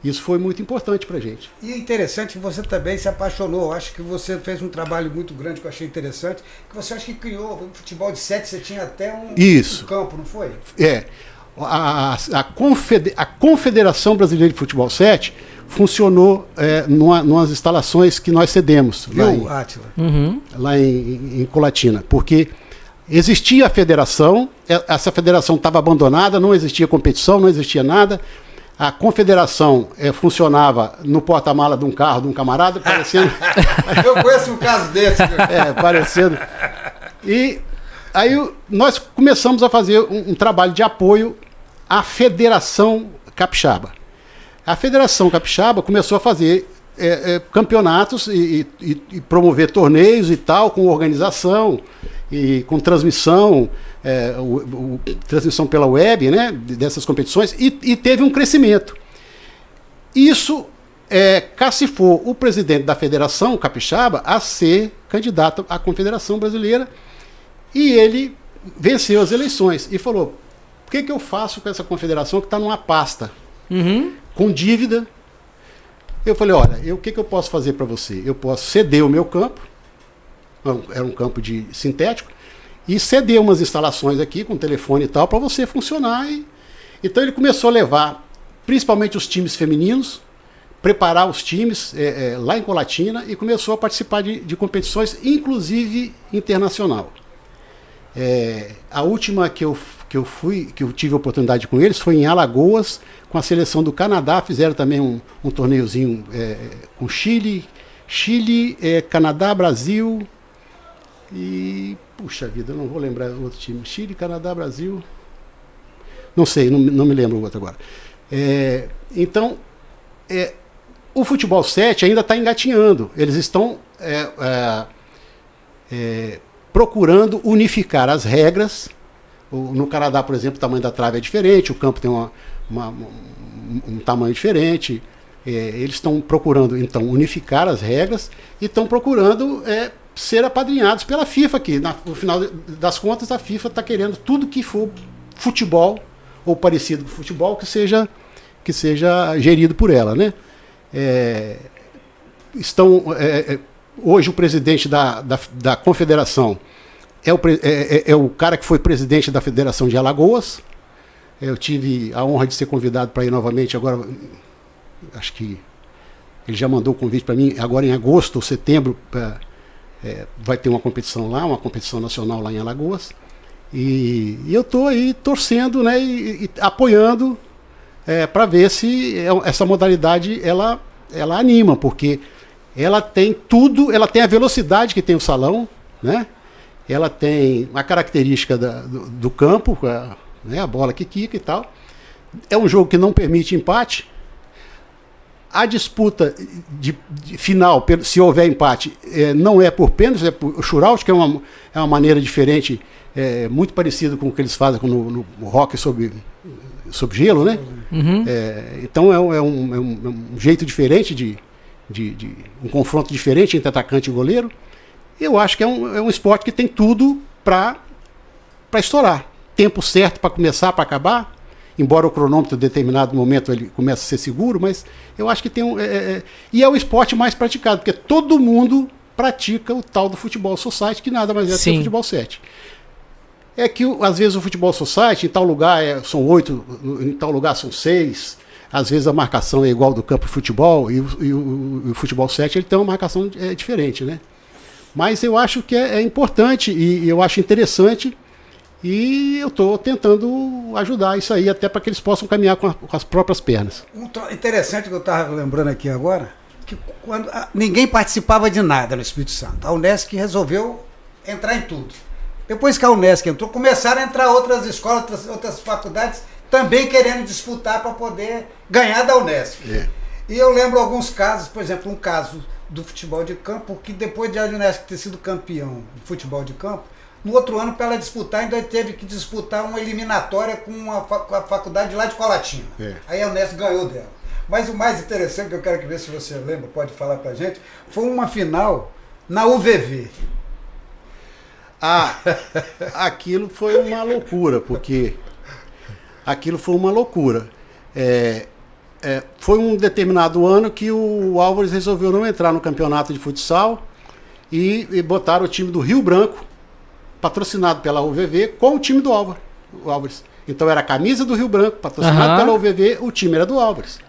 Isso foi muito importante pra gente. E é interessante que você também se apaixonou. Eu acho que você fez um trabalho muito grande que eu achei interessante, que você acha que criou um futebol de 7, você tinha até um campo, não foi? A Confederação Brasileira de Futebol 7 funcionou numas instalações que nós cedemos. Viu, Átila? Lá em Colatina, porque existia a federação, essa federação estava abandonada, não existia competição, não existia nada. A confederação funcionava no porta-mala de um carro de um camarada, parecendo... Eu conheço um caso desse. Parecendo... E aí nós começamos a fazer um trabalho de apoio à Federação Capixaba. A Federação Capixaba começou a fazer campeonatos e promover torneios e tal, com organização e com transmissão, transmissão pela web, né, dessas competições, e teve um crescimento. Isso cacifou o presidente da Federação Capixaba a ser candidato à Confederação Brasileira, e ele venceu as eleições e falou: o que eu faço com essa confederação que está numa pasta, com dívida? Eu falei: olha, o que eu posso fazer para você? Eu posso ceder o meu campo, era um campo de sintético, e ceder umas instalações aqui com telefone e tal para você funcionar. Então ele começou a levar principalmente os times femininos, preparar os times lá em Colatina, e começou a participar de competições, inclusive internacional. A última que eu tive a oportunidade com eles foi em Alagoas, com a seleção do Canadá. Fizeram também um torneiozinho com Chile, Canadá, Brasil e... Puxa vida, eu não vou lembrar o outro time. Chile, Canadá, Brasil... Não sei, não me lembro o outro agora. Então, o futebol 7 ainda está engatinhando. Eles estão procurando unificar as regras. No Canadá, por exemplo, o tamanho da trave é diferente, o campo tem um tamanho diferente. Eles estão procurando, então, unificar as regras e estão procurando ser apadrinhados pela FIFA, que no final das contas a FIFA está querendo tudo que for futebol ou parecido com futebol que seja gerido por ela, né? Hoje o presidente da confederação é o cara que foi presidente da Federação de Alagoas. Eu tive a honra de ser convidado para ir novamente agora. Acho que ele já mandou o convite para mim. Agora em agosto ou setembro vai ter uma competição lá, uma competição nacional lá em Alagoas. E eu estou aí torcendo, né, e apoiando para ver se essa modalidade ela anima, porque ela tem tudo, ela tem a velocidade que tem o salão, né? Ela tem a característica do campo, né, a bola que quica e tal. É um jogo que não permite empate. A disputa de final, se houver empate, não é por pênaltis, é por shootout, que é uma maneira diferente, muito parecido com o que eles fazem no hockey sobre gelo, né? Uhum. Então é um jeito diferente de um confronto diferente entre atacante e goleiro. Eu acho que é um esporte que tem tudo para estourar. Tempo certo para começar, para acabar. Embora o cronômetro em determinado momento ele comece a ser seguro, mas eu acho que tem e é o esporte mais praticado, porque todo mundo pratica o tal do futebol society, que nada mais é do que o futebol 7. É que às vezes o futebol society, em tal lugar são 8, em tal lugar são 6, às vezes a marcação é igual do campo de futebol, e o futebol 7 ele tem uma marcação diferente, né? Mas eu acho que é importante e eu acho interessante. E eu estou tentando ajudar isso aí, até para que eles possam caminhar com as próprias pernas. Interessante que eu estava lembrando aqui agora, que ninguém participava de nada no Espírito Santo. A Unesc resolveu entrar em tudo. Depois que a Unesc entrou, começaram a entrar outras escolas, outras faculdades, também querendo disputar para poder ganhar da Unesc. E eu lembro alguns casos, por exemplo, um caso do futebol de campo, que depois de a Unesc ter sido campeão de futebol de campo, no outro ano, para ela disputar, ainda teve que disputar uma eliminatória com a faculdade lá de Colatina. Aí a Unesc ganhou dela. Mas o mais interessante, que eu quero ver se você lembra, pode falar pra gente, foi uma final na UVV. Aquilo foi uma loucura, porque foi um determinado ano que o Álvares resolveu não entrar no campeonato de futsal e botaram o time do Rio Branco, patrocinado pela UVV, com o time do Álvares. Então era a camisa do Rio Branco, patrocinado pela UVV, o time era do Álvares.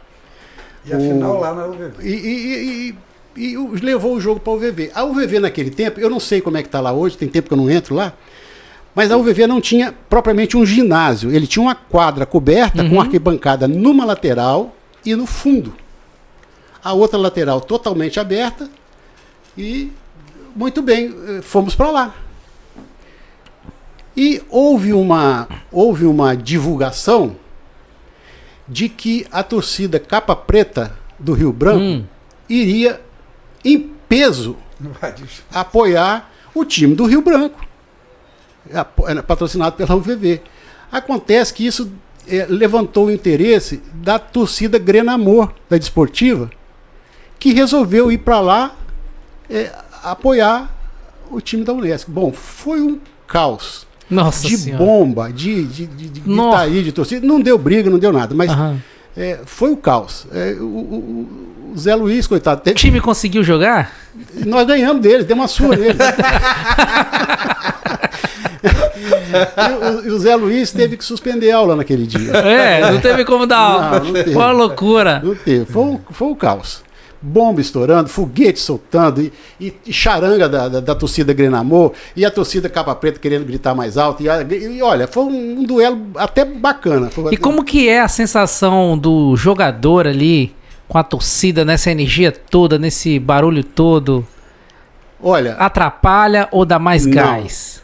E a final lá na UVV. E levou o jogo para a UVV. A UVV naquele tempo, eu não sei como é que está lá hoje, tem tempo que eu não entro lá, mas a UVV não tinha propriamente um ginásio. Ele tinha uma quadra coberta com arquibancada numa lateral e no fundo. A outra lateral totalmente aberta e, muito bem, fomos para lá. E houve uma divulgação de que a torcida Capa Preta do Rio Branco iria, em peso, apoiar o time do Rio Branco, patrocinado pela UVV. Acontece que isso levantou o interesse da torcida Grenamor, da Desportiva, que resolveu ir para lá apoiar o time da Unesc. Bom, foi um caos. Nossa de senhora. Bomba, de gritaria, de torcida. Não deu briga, não deu nada, mas foi o caos. O Zé Luiz, coitado. O time conseguiu jogar? Nós ganhamos deles, demos uma surra neles. E o Zé Luiz teve que suspender a aula naquele dia. Não teve como dar aula. Não teve. Foi uma loucura. Não teve. Foi o caos. bomba estourando, foguete soltando, e charanga da torcida Grenamor, e a torcida Capa Preta querendo gritar mais alto. E olha, foi um duelo até bacana. E como que é a sensação do jogador ali, com a torcida, nessa energia toda, nesse barulho todo? Olha, atrapalha ou dá mais gás?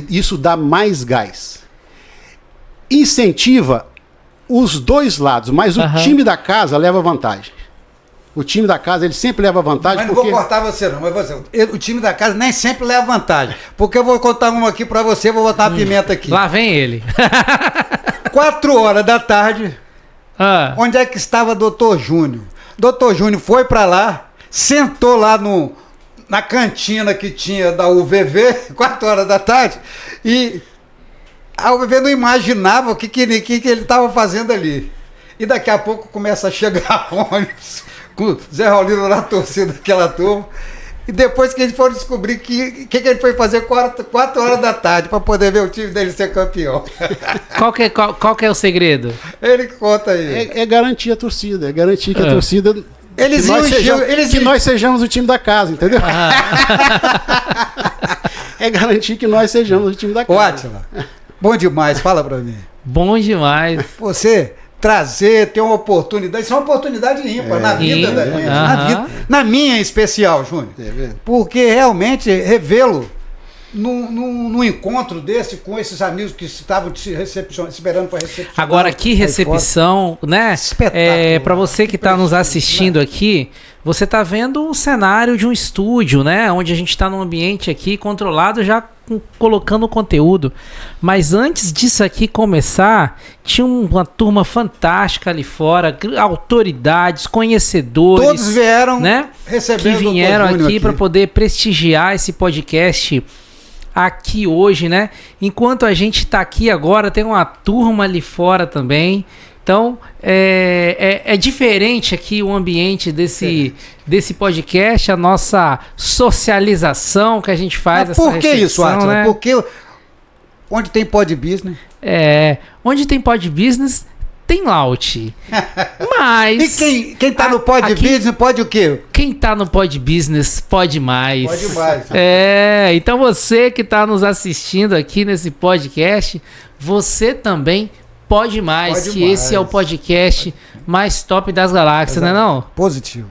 Isso dá mais gás. Incentiva os dois lados, mas o time da casa leva vantagem. O time da casa, ele sempre leva vantagem. Mas não vou cortar você não, mas o time da casa nem sempre leva vantagem. Porque eu vou contar uma aqui pra você, vou botar uma pimenta aqui. Lá vem ele. 4h da tarde, onde é que estava Dr. Júnior? Dr. Júnior foi pra lá, sentou lá na cantina que tinha da UVV, 4h da tarde, e a UVV não imaginava o que ele estava fazendo ali. E daqui a pouco começa a chegar ônibus com o Zé Raulino na torcida daquela turma. E depois que eles foram descobrir que ele foi fazer 4h da tarde para poder ver o time dele ser campeão. Qual que é o segredo? Ele conta aí. É garantir a torcida, é garantir que a torcida... nós sejamos o time da casa, entendeu? É garantir que nós sejamos o time da casa. Ô, Átila, bom demais, fala pra mim. Bom demais. Você ter uma oportunidade, isso é uma oportunidade ímpar na vida da gente, na minha em especial, Júnior. Porque realmente revê-lo num encontro desse com esses amigos que estavam esperando para recepcionar. Agora, que recepção, né? Espetáculo. Para você que está nos assistindo aqui, você está vendo um cenário de um estúdio, né? Onde a gente está num ambiente aqui controlado, já colocando conteúdo. Mas antes disso aqui começar, tinha uma turma fantástica ali fora, autoridades, conhecedores. Todos vieram, né? Que vieram aqui para poder prestigiar esse podcast aqui hoje, né? Enquanto a gente tá aqui agora, tem uma turma ali fora também. Então, é diferente aqui o ambiente desse podcast, a nossa socialização que a gente faz. Mas por que isso, Átila? Né? Porque onde tem pod business? Onde tem pod business, tem Laut. Mas... E quem tá no pod business pode o quê? Quem tá no pod business pode mais. Pode mais. Então você que tá nos assistindo aqui nesse podcast, você também pode mais. Esse é o podcast mais top das galáxias, né não? Positivo.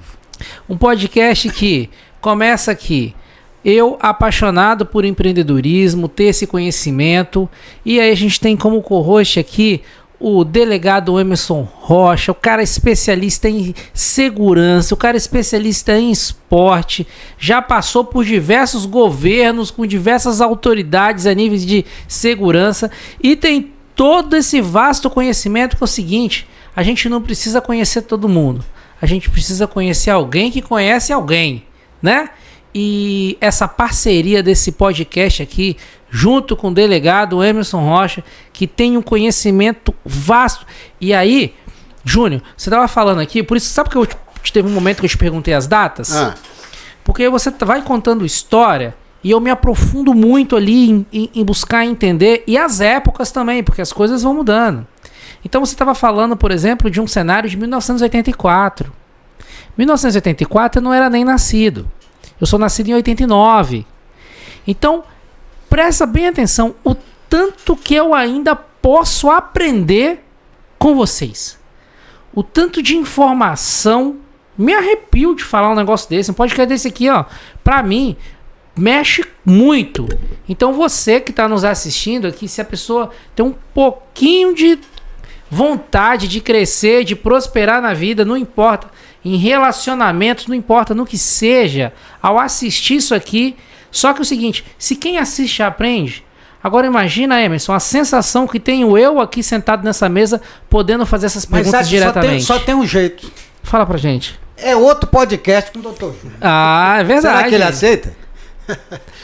Um podcast que começa aqui. Eu, apaixonado por empreendedorismo, ter esse conhecimento. E aí a gente tem como co-host aqui o delegado Emerson Rocha, o cara especialista em segurança, o cara especialista em esporte, já passou por diversos governos, com diversas autoridades a níveis de segurança e tem todo esse vasto conhecimento que é o seguinte, a gente não precisa conhecer todo mundo, a gente precisa conhecer alguém que conhece alguém, né? E essa parceria desse podcast aqui, junto com o delegado Emerson Rocha, que tem um conhecimento vasto. E aí, Júnior, você estava falando aqui, por isso, sabe que teve um momento que eu te perguntei as datas? Porque você vai contando história e eu me aprofundo muito ali em buscar entender, e as épocas também, porque as coisas vão mudando. Então você estava falando, por exemplo, de um cenário de 1984. 1984 eu não era nem nascido. Eu sou nascido em 89. Então, presta bem atenção o tanto que eu ainda posso aprender com vocês. O tanto de informação. Me arrepio de falar um negócio desse. Um podcast desse aqui, ó, pra mim, mexe muito. Então, você que está nos assistindo aqui, se a pessoa tem um pouquinho de vontade de crescer, de prosperar na vida, não importa, em relacionamentos, não importa no que seja, ao assistir isso aqui, só que é o seguinte, se quem assiste aprende, agora imagina, Emerson, a sensação que tenho eu aqui sentado nessa mesa, podendo fazer essas perguntas diretamente. Só tem um jeito. Fala pra gente. É outro podcast com o Dr. Júnior. É verdade. Será que ele aceita?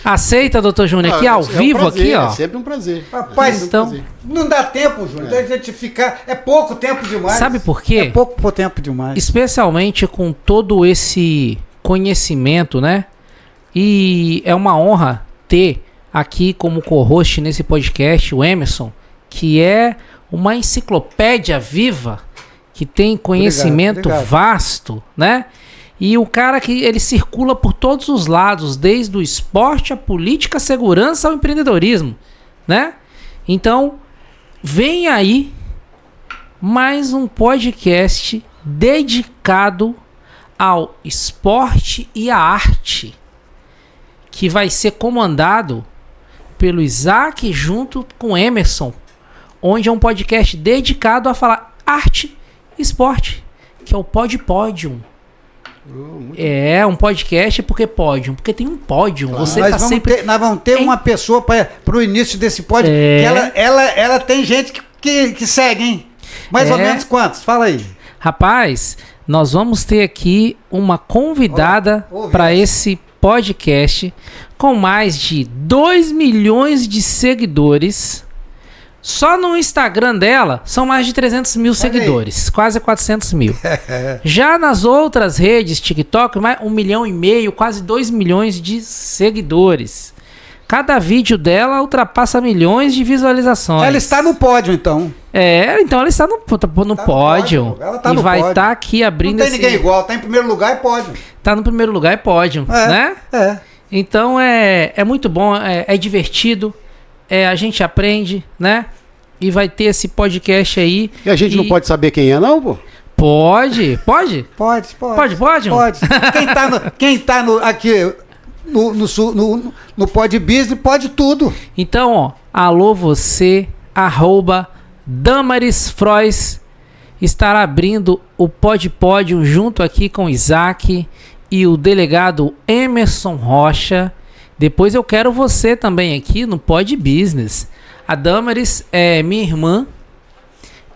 Aceita, Dr. Júnior, aqui ao vivo, prazer, aqui, ó. É sempre um prazer. Rapaz, então, não dá tempo, Júnior. A gente ficar. É pouco tempo demais. Sabe por quê? É pouco tempo demais. Especialmente com todo esse conhecimento, né? E é uma honra ter aqui como co-host nesse podcast o Emerson, que é uma enciclopédia viva, que tem conhecimento vasto, né? E o cara que ele circula por todos os lados, desde o esporte, a política, a segurança, ao empreendedorismo, né? Então, vem aí mais um podcast dedicado ao esporte e à arte, que vai ser comandado pelo Isaac junto com Emerson, onde é um podcast dedicado a falar arte e esporte, que é o Pódium. É um podcast porque pódio, porque tem um pódio. Claro. Você tá sempre. Nós vamos ter uma pessoa para o início desse pódio. Que ela tem gente que segue, hein? Mais ou menos quantos? Fala aí. Rapaz, nós vamos ter aqui uma convidada para esse podcast com mais de 2 milhões de seguidores. Só no Instagram dela são mais de 300 mil seguidores, quase 400 mil. Já nas outras redes, TikTok, mais 1,5 milhão, quase 2 milhões de seguidores. Cada vídeo dela ultrapassa milhões de visualizações. Ela está no pódio, então. Então ela está no pódio. Ela tá e no vai pódio. estar aqui abrindo. Não tem ninguém igual, tá em primeiro lugar e pódio. Tá no primeiro lugar e pódio, né? Então é muito bom, é divertido. A gente aprende, né? E vai ter esse podcast aí. E a gente não pode saber quem é, não, pô? Pode? Pode. Pode? Quem tá aqui no Pod Business pode tudo. Então, ó, alô você, @DamarisFrois, estará abrindo o Pódium junto aqui com o Isaac e o delegado Emerson Rocha. Depois eu quero você também aqui no Pod Business. A Damaris é minha irmã.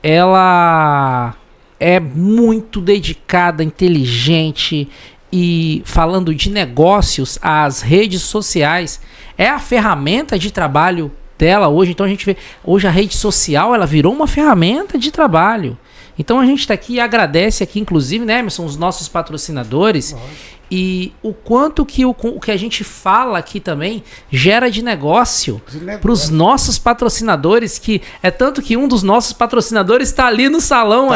Ela é muito dedicada, inteligente e falando de negócios, as redes sociais é a ferramenta de trabalho dela hoje. Então a gente vê, hoje a rede social ela virou uma ferramenta de trabalho. Então a gente está aqui e agradece aqui, inclusive, né, Emerson, os nossos patrocinadores. Nossa. E o quanto que o que a gente fala aqui também gera de negócio para os nossos patrocinadores, que é tanto que um dos nossos patrocinadores está ali no salão,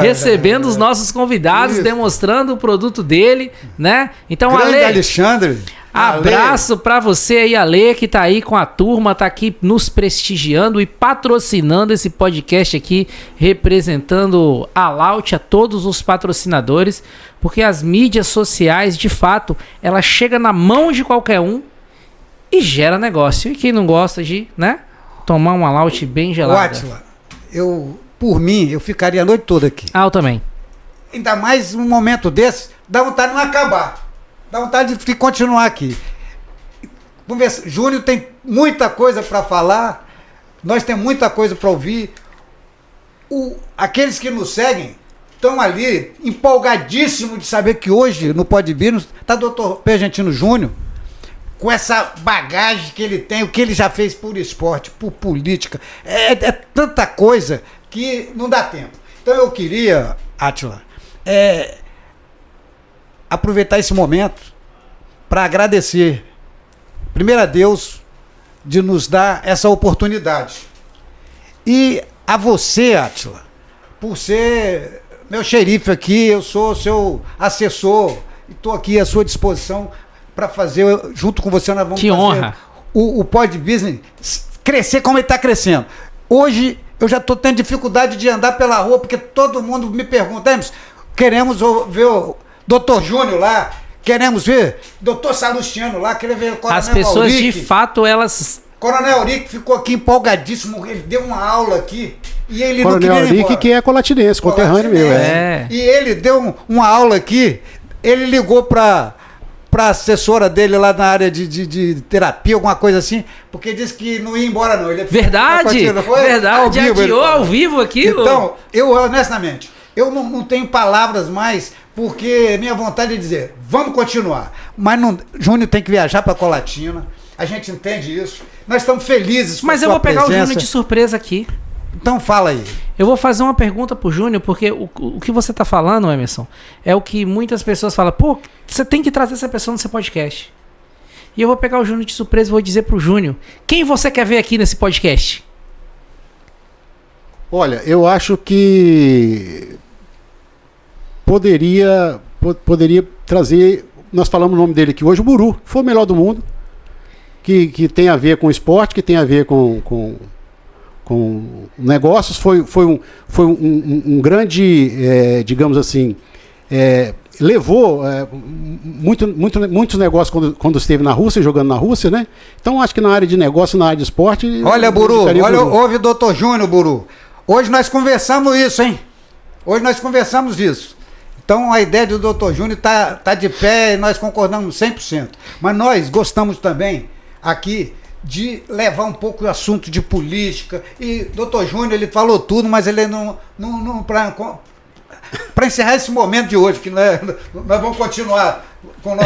recebendo os nossos convidados, demonstrando o produto dele, né? Então, Ale, Alexandre, abraço para você aí, Ale, que tá aí com a turma, tá aqui nos prestigiando e patrocinando esse podcast aqui, representando a Laut, a todos os patrocinadores, porque as mídias sociais, de fato, ela chega na mão de qualquer um e gera negócio. E quem não gosta de, né, tomar uma Laut bem gelada? Átila, por mim, eu ficaria a noite toda aqui. Eu também. Ainda mais um momento desse, dá vontade de não acabar. Dá vontade de continuar aqui. Vamos ver, Júnior tem muita coisa para falar, nós temos muita coisa para ouvir. Aqueles que nos seguem estão ali empolgadíssimos de saber que hoje no Pod Business está o Dr. Pergentino Júnior, com essa bagagem que ele tem, o que ele já fez por esporte, por política. É tanta coisa que não dá tempo. Então eu queria, Átila, aproveitar esse momento para agradecer, primeiro a Deus, de nos dar essa oportunidade. E a você, Átila, por ser meu xerife aqui, eu sou seu assessor, e estou aqui à sua disposição para fazer, junto com você, nós vamos fazer honra. O Pod Business crescer como ele está crescendo. Hoje, eu já estou tendo dificuldade de andar pela rua, porque todo mundo me pergunta, queremos ver o Dr. Júnior lá, queremos ver Dr. Salustiano lá, queremos ver o Coronel As pessoas, Auric. de fato, elas... Coronel Auric ficou aqui empolgadíssimo, ele deu uma aula aqui e ele Coronel não queria ir embora. que é colatinense, conterrâneo meu. E ele deu uma aula aqui, ele ligou para assessora dele lá na área de terapia, alguma coisa assim, porque disse que não ia embora não. Ele verdade, adiou ao vivo aquilo. Então, eu honestamente, eu não tenho palavras mais, porque minha vontade é dizer, vamos continuar. Mas Júnior tem que viajar para Colatina, a gente entende isso. Nós estamos felizes com a sua presença. Mas eu vou pegar o Júnior de surpresa aqui. Então fala aí. Eu vou fazer uma pergunta pro Júnior, porque o que você tá falando, Emerson, é o que muitas pessoas falam, pô, você tem que trazer essa pessoa no seu podcast. E eu vou pegar o Júnior de surpresa e vou dizer pro Júnior, quem você quer ver aqui nesse podcast? Olha, eu acho que poderia poderia trazer, nós falamos o nome dele aqui hoje, o Buru, foi o melhor do mundo, que tem a ver com esporte, que tem a ver com negócios, foi um grande, digamos assim, levou muitos negócios quando esteve na Rússia, jogando na Rússia, né? Então acho que na área de negócio, na área de esporte... Olha, Buru, ouve o Dr. Júnior, Buru. Hoje nós conversamos isso, hein? Hoje nós conversamos isso. Então a ideia do Dr. Júnior tá de pé e nós concordamos 100%. Mas nós gostamos também aqui de levar um pouco o assunto de política. E Dr. Júnior, ele falou tudo, mas ele não para encerrar esse momento de hoje, que nós vamos continuar com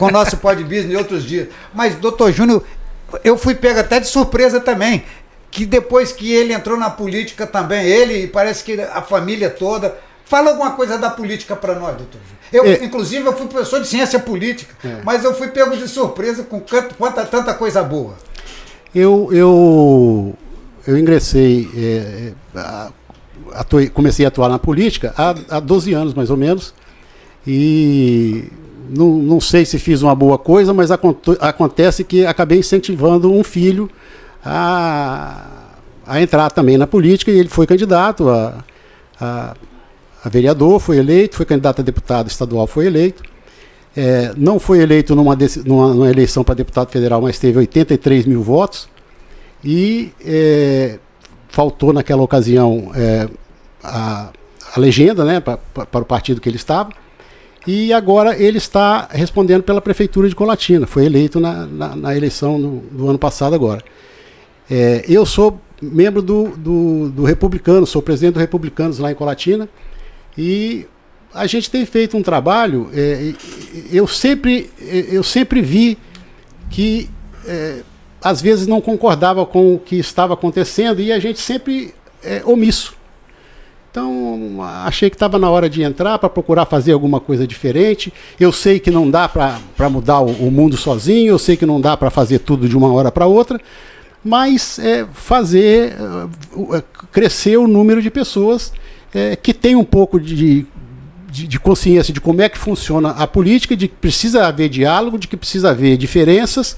o nosso Pod Business em outros dias. Mas, Dr. Júnior, eu fui pego até de surpresa também, que depois que ele entrou na política também, ele e parece que a família toda... Fala alguma coisa da política para nós, doutor Júnior. Inclusive, eu fui professor de ciência política, mas eu fui pego de surpresa com tanta coisa boa. Eu ingressei... comecei a atuar na política há 12 anos, mais ou menos, e não sei se fiz uma boa coisa, mas acontece que acabei incentivando um filho a entrar também na política, e ele foi candidato a vereador, foi eleito, foi candidato a deputado estadual, foi eleito. Não foi eleito numa eleição para deputado federal, mas teve 83 mil votos, e... faltou naquela ocasião a legenda, né, para o partido que ele estava, e agora ele está respondendo pela prefeitura de Colatina, foi eleito na eleição do ano passado agora. Eu sou membro do Republicano, sou presidente do Republicanos lá em Colatina, e a gente tem feito um trabalho, eu sempre vi que... às vezes não concordava com o que estava acontecendo e a gente sempre omisso. Então, achei que estava na hora de entrar para procurar fazer alguma coisa diferente. Eu sei que não dá para mudar o mundo sozinho, eu sei que não dá para fazer tudo de uma hora para outra, mas crescer o número de pessoas que tem um pouco de consciência de como é que funciona a política, de que precisa haver diálogo, de que precisa haver diferenças,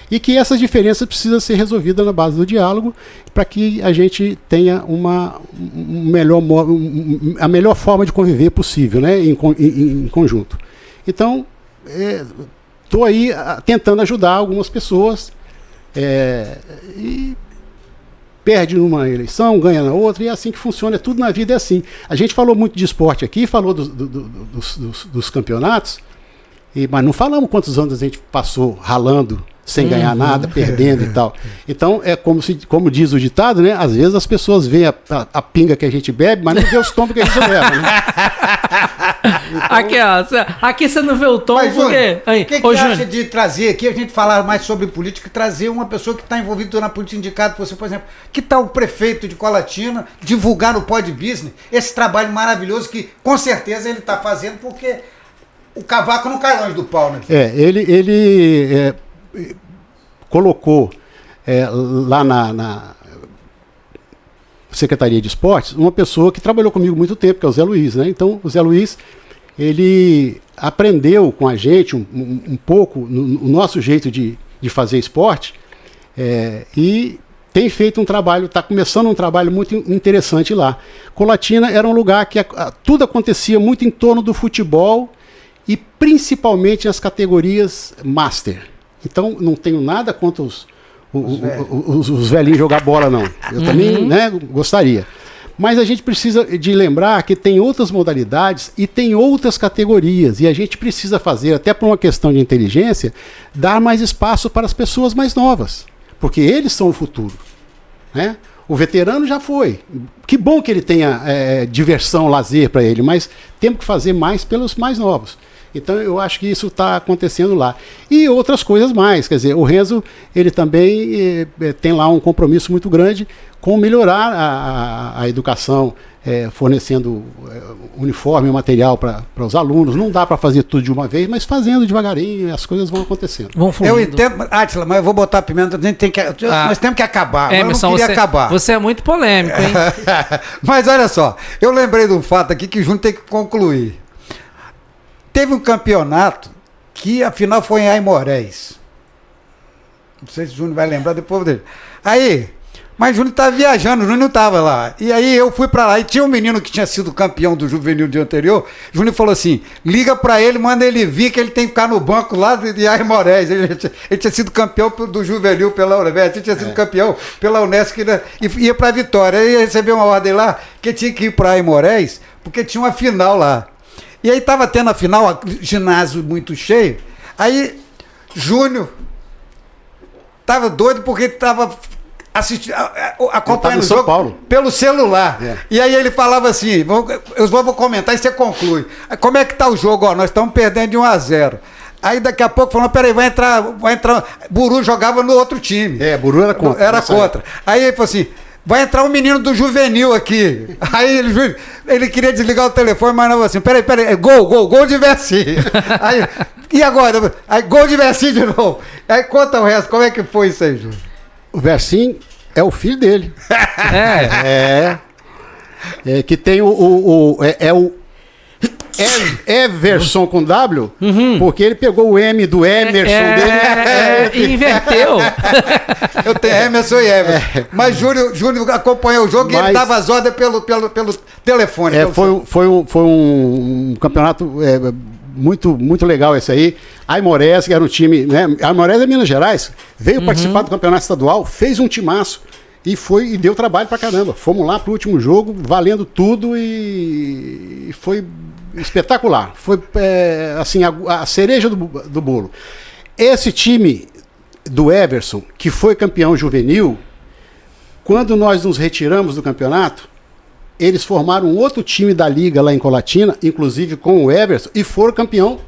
e que essas diferenças precisam ser resolvidas na base do diálogo para que a gente tenha a melhor forma de conviver possível, né, em conjunto. Então, estou aí tentando ajudar algumas pessoas, e perde numa eleição, ganha na outra, e é assim que funciona, tudo na vida é assim. A gente falou muito de esporte aqui, falou dos campeonatos, mas não falamos quantos anos a gente passou ralando, sem ganhar nada, perdendo e tal. Então, como diz o ditado, né? Às vezes as pessoas veem a pinga que a gente bebe, mas não vê os tombos que a gente leva, né? Então... Aqui você não vê o tombo, porque... O que você acha de trazer aqui, a gente falar mais sobre política, trazer uma pessoa que está envolvida na política, indicado por você, por exemplo, que tal o prefeito de Colatina divulgar no Pod Business esse trabalho maravilhoso que, com certeza, ele está fazendo, porque o cavaco não cai longe do pau, né? Ele colocou lá na Secretaria de Esportes uma pessoa que trabalhou comigo muito tempo, que é o Zé Luiz, né? Então, o Zé Luiz, ele aprendeu com a gente um pouco o nosso jeito de fazer esporte, e tem feito um trabalho, está começando um trabalho muito interessante lá. Colatina era um lugar que tudo acontecia muito em torno do futebol e principalmente nas categorias Master. Então, não tenho nada contra os velhinhos jogar bola, não. Eu também, né, gostaria. Mas a gente precisa de lembrar que tem outras modalidades e tem outras categorias. E a gente precisa fazer, até por uma questão de inteligência, dar mais espaço para as pessoas mais novas. Porque eles são o futuro, né? O veterano já foi. Que bom que ele tenha diversão, lazer para ele, mas temos que fazer mais pelos mais novos. Então eu acho que isso está acontecendo lá. E outras coisas mais, quer dizer, o Renzo, ele também tem lá um compromisso muito grande com melhorar a educação, fornecendo uniforme e material para os alunos. Não dá para fazer tudo de uma vez, mas fazendo devagarinho, as coisas vão acontecendo. Eu entendo, Átila, mas eu vou botar a pimenta, nós temos que acabar, mas eu não queria acabar. Você é muito polêmico, hein? Mas olha só, eu lembrei de um fato aqui que o Júnior tem que concluir. teve um campeonato que a final foi em Aimorés. Não sei se o Júnior vai lembrar depois dele. Aí, mas o Júnior estava viajando, o Júnior não estava lá. E aí eu fui para lá e tinha um menino que tinha sido campeão do juvenil do dia anterior. O Júnior falou assim: liga para ele, manda ele vir, que ele tem que ficar no banco lá de Aimorés. Ele tinha sido campeão do juvenil pela Unesp, ele tinha sido campeão pela Unesp e ia para Vitória. Aí recebeu uma ordem lá que tinha que ir para Aimorés, porque tinha uma final lá. E aí estava tendo a final, ginásio muito cheio. Aí Júnior estava doido porque estava acompanhando o jogo Paulo. pelo celular. E aí ele falava assim: eu vou comentar e você conclui. Como é que tá o jogo? Ó, nós estamos perdendo de 1-0. Aí daqui a pouco falou: peraí, vai entrar. Buru jogava no outro time. Buru era contra. Era contra. Aí ele falou assim: vai entrar um menino do juvenil aqui. Aí ele queria desligar o telefone, mas não, assim: peraí, gol de Vercinho. Aí, e agora? Aí, gol de Vercinho de novo. Aí conta o resto, como é que foi isso aí, Júnior? O Vercinho é o filho dele. Que tem o Everson com W, porque ele pegou o M do Emerson dele. E inverteu. Eu tenho Emerson e Everson. Mas Júnior acompanhou o jogo e ele dava as ordens pelo telefone. Foi um campeonato muito legal esse aí. Aimorés, que era um time, né? Aimorés é Minas Gerais, veio participar do campeonato estadual, fez um timaço e deu trabalho pra caramba. Fomos lá pro último jogo, valendo tudo e foi espetacular. Foi assim, a cereja do bolo. Esse time do Everson, que foi campeão juvenil, quando nós nos retiramos do campeonato, eles formaram um outro time da liga lá em Colatina, inclusive com o Everson, e foram campeão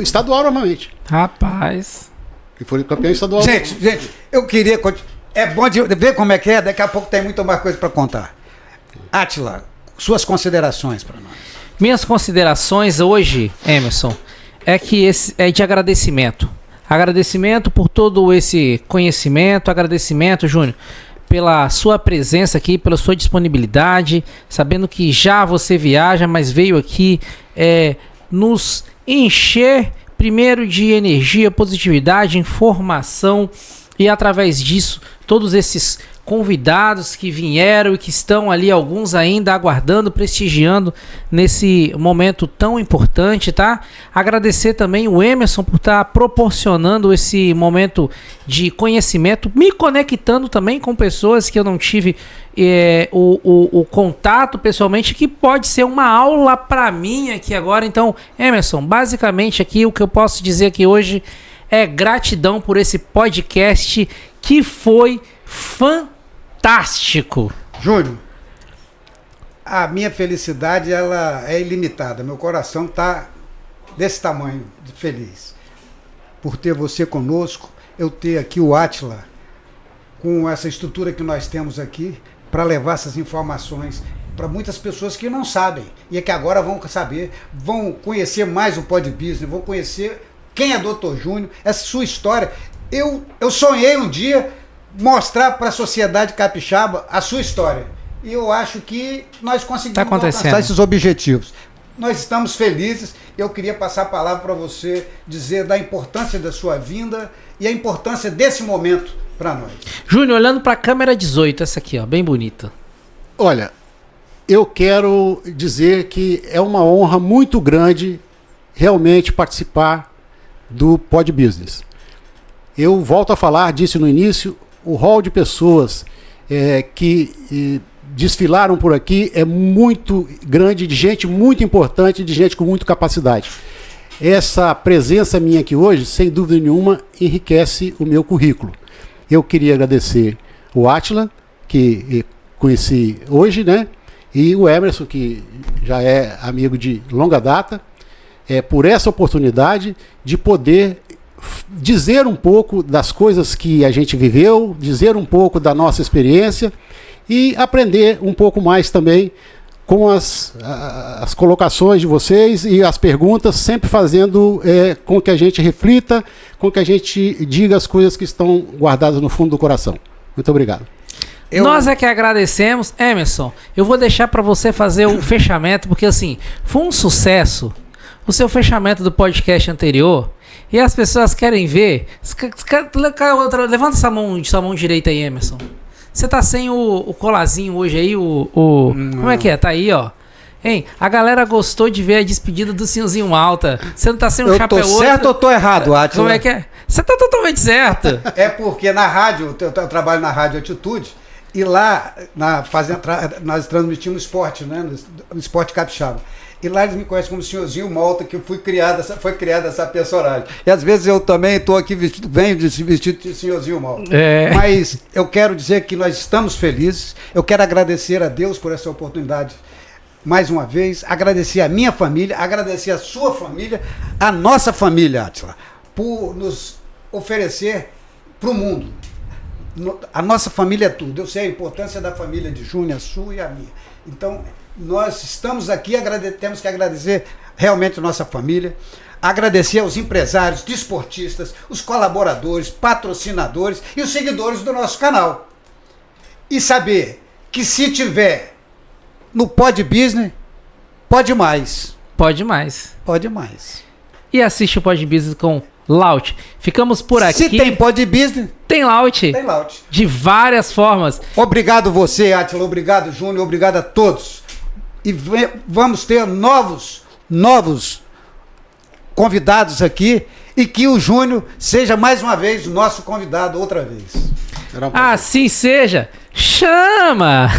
estadual novamente. Rapaz. E foram campeão estadual. Gente, eu queria... É bom de ver como é que é, daqui a pouco tem muita mais coisa para contar. Átila, suas considerações para nós. Minhas considerações hoje, Emerson, é que é de agradecimento. Agradecimento por todo esse conhecimento, agradecimento, Júnior, pela sua presença aqui, pela sua disponibilidade, sabendo que já você viaja, mas veio aqui nos encher primeiro de energia, positividade, informação, e através disso, todos esses convidados que vieram e que estão ali, alguns ainda aguardando, prestigiando nesse momento tão importante, tá? Agradecer também o Emerson por estar proporcionando esse momento de conhecimento, me conectando também com pessoas que eu não tive o contato pessoalmente, que pode ser uma aula para mim aqui agora. Então, Emerson, basicamente aqui o que eu posso dizer aqui hoje é gratidão por esse podcast que foi fantástico. Júnior, a minha felicidade ela é ilimitada. Meu coração está desse tamanho, de feliz. Por ter você conosco, eu ter aqui o Átila, com essa estrutura que nós temos aqui, para levar essas informações para muitas pessoas que não sabem. E é que agora vão saber, vão conhecer mais o Pod Business, vão conhecer quem é Dr. Júnior, essa sua história. Eu sonhei um dia mostrar para a sociedade capixaba a sua história. E eu acho que nós conseguimos alcançar esses objetivos. Nós estamos felizes. Eu queria passar a palavra para você, dizer da importância da sua vinda e a importância desse momento para nós. Júnior, olhando para a câmera 18, essa aqui, ó, bem bonita. Olha, eu quero dizer que é uma honra muito grande realmente participar do Pod Business. Eu volto a falar, disse no início, o hall de pessoas que desfilaram por aqui é muito grande, de gente muito importante, de gente com muita capacidade. Essa presença minha aqui hoje, sem dúvida nenhuma, enriquece o meu currículo. Eu queria agradecer o Átila, que conheci hoje, né? E o Emerson, que já é amigo de longa data, por essa oportunidade de poder dizer um pouco das coisas que a gente viveu, dizer um pouco da nossa experiência e aprender um pouco mais também com as colocações de vocês e as perguntas, sempre fazendo com que a gente reflita, com que a gente diga as coisas que estão guardadas no fundo do coração. Muito obrigado. Nós é que agradecemos. Emerson, eu vou deixar para você fazer o fechamento, porque assim, foi um sucesso. o seu fechamento do podcast anterior e as pessoas querem ver. Levanta essa mão direita aí, Emerson. Você tá sem o colazinho hoje aí, como é que é? Tá aí, ó. Hein? A galera gostou de ver a despedida do Senhorzinho Malta. Você não tá sem um chapéu hoje. Eu tô certo ou tô errado, Átila? Como é que é? Você tá totalmente certo. É porque na rádio, eu trabalho na Rádio Atitude, e lá nós transmitimos esporte, né? No esporte capixaba. E lá eles me conhecem como Senhorzinho Malta, que foi criada essa personagem. E às vezes eu também estou aqui venho vestido de Senhorzinho Malta. Mas eu quero dizer que nós estamos felizes. Eu quero agradecer a Deus por essa oportunidade. Mais uma vez, agradecer a minha família, agradecer a sua família, a nossa família, Átila, por nos oferecer para o mundo. A nossa família é tudo. Eu sei a importância da família de Júnior, a sua e a minha. Então, nós estamos aqui, temos que agradecer realmente a nossa família, agradecer aos empresários, desportistas, os colaboradores, patrocinadores e os seguidores do nosso canal. E saber que se tiver no Pod Business, pode mais. Pode mais. Pode mais. E assiste o Pod Business com Laut. Ficamos por aqui. Se tem Pod Business, tem Laut. Tem Laut. De várias formas. Obrigado você, Átila. Obrigado, Júnior. Obrigado a todos. E vamos ter novos convidados aqui. E que o Júnior seja mais uma vez o nosso convidado outra vez. Assim seja. Chama!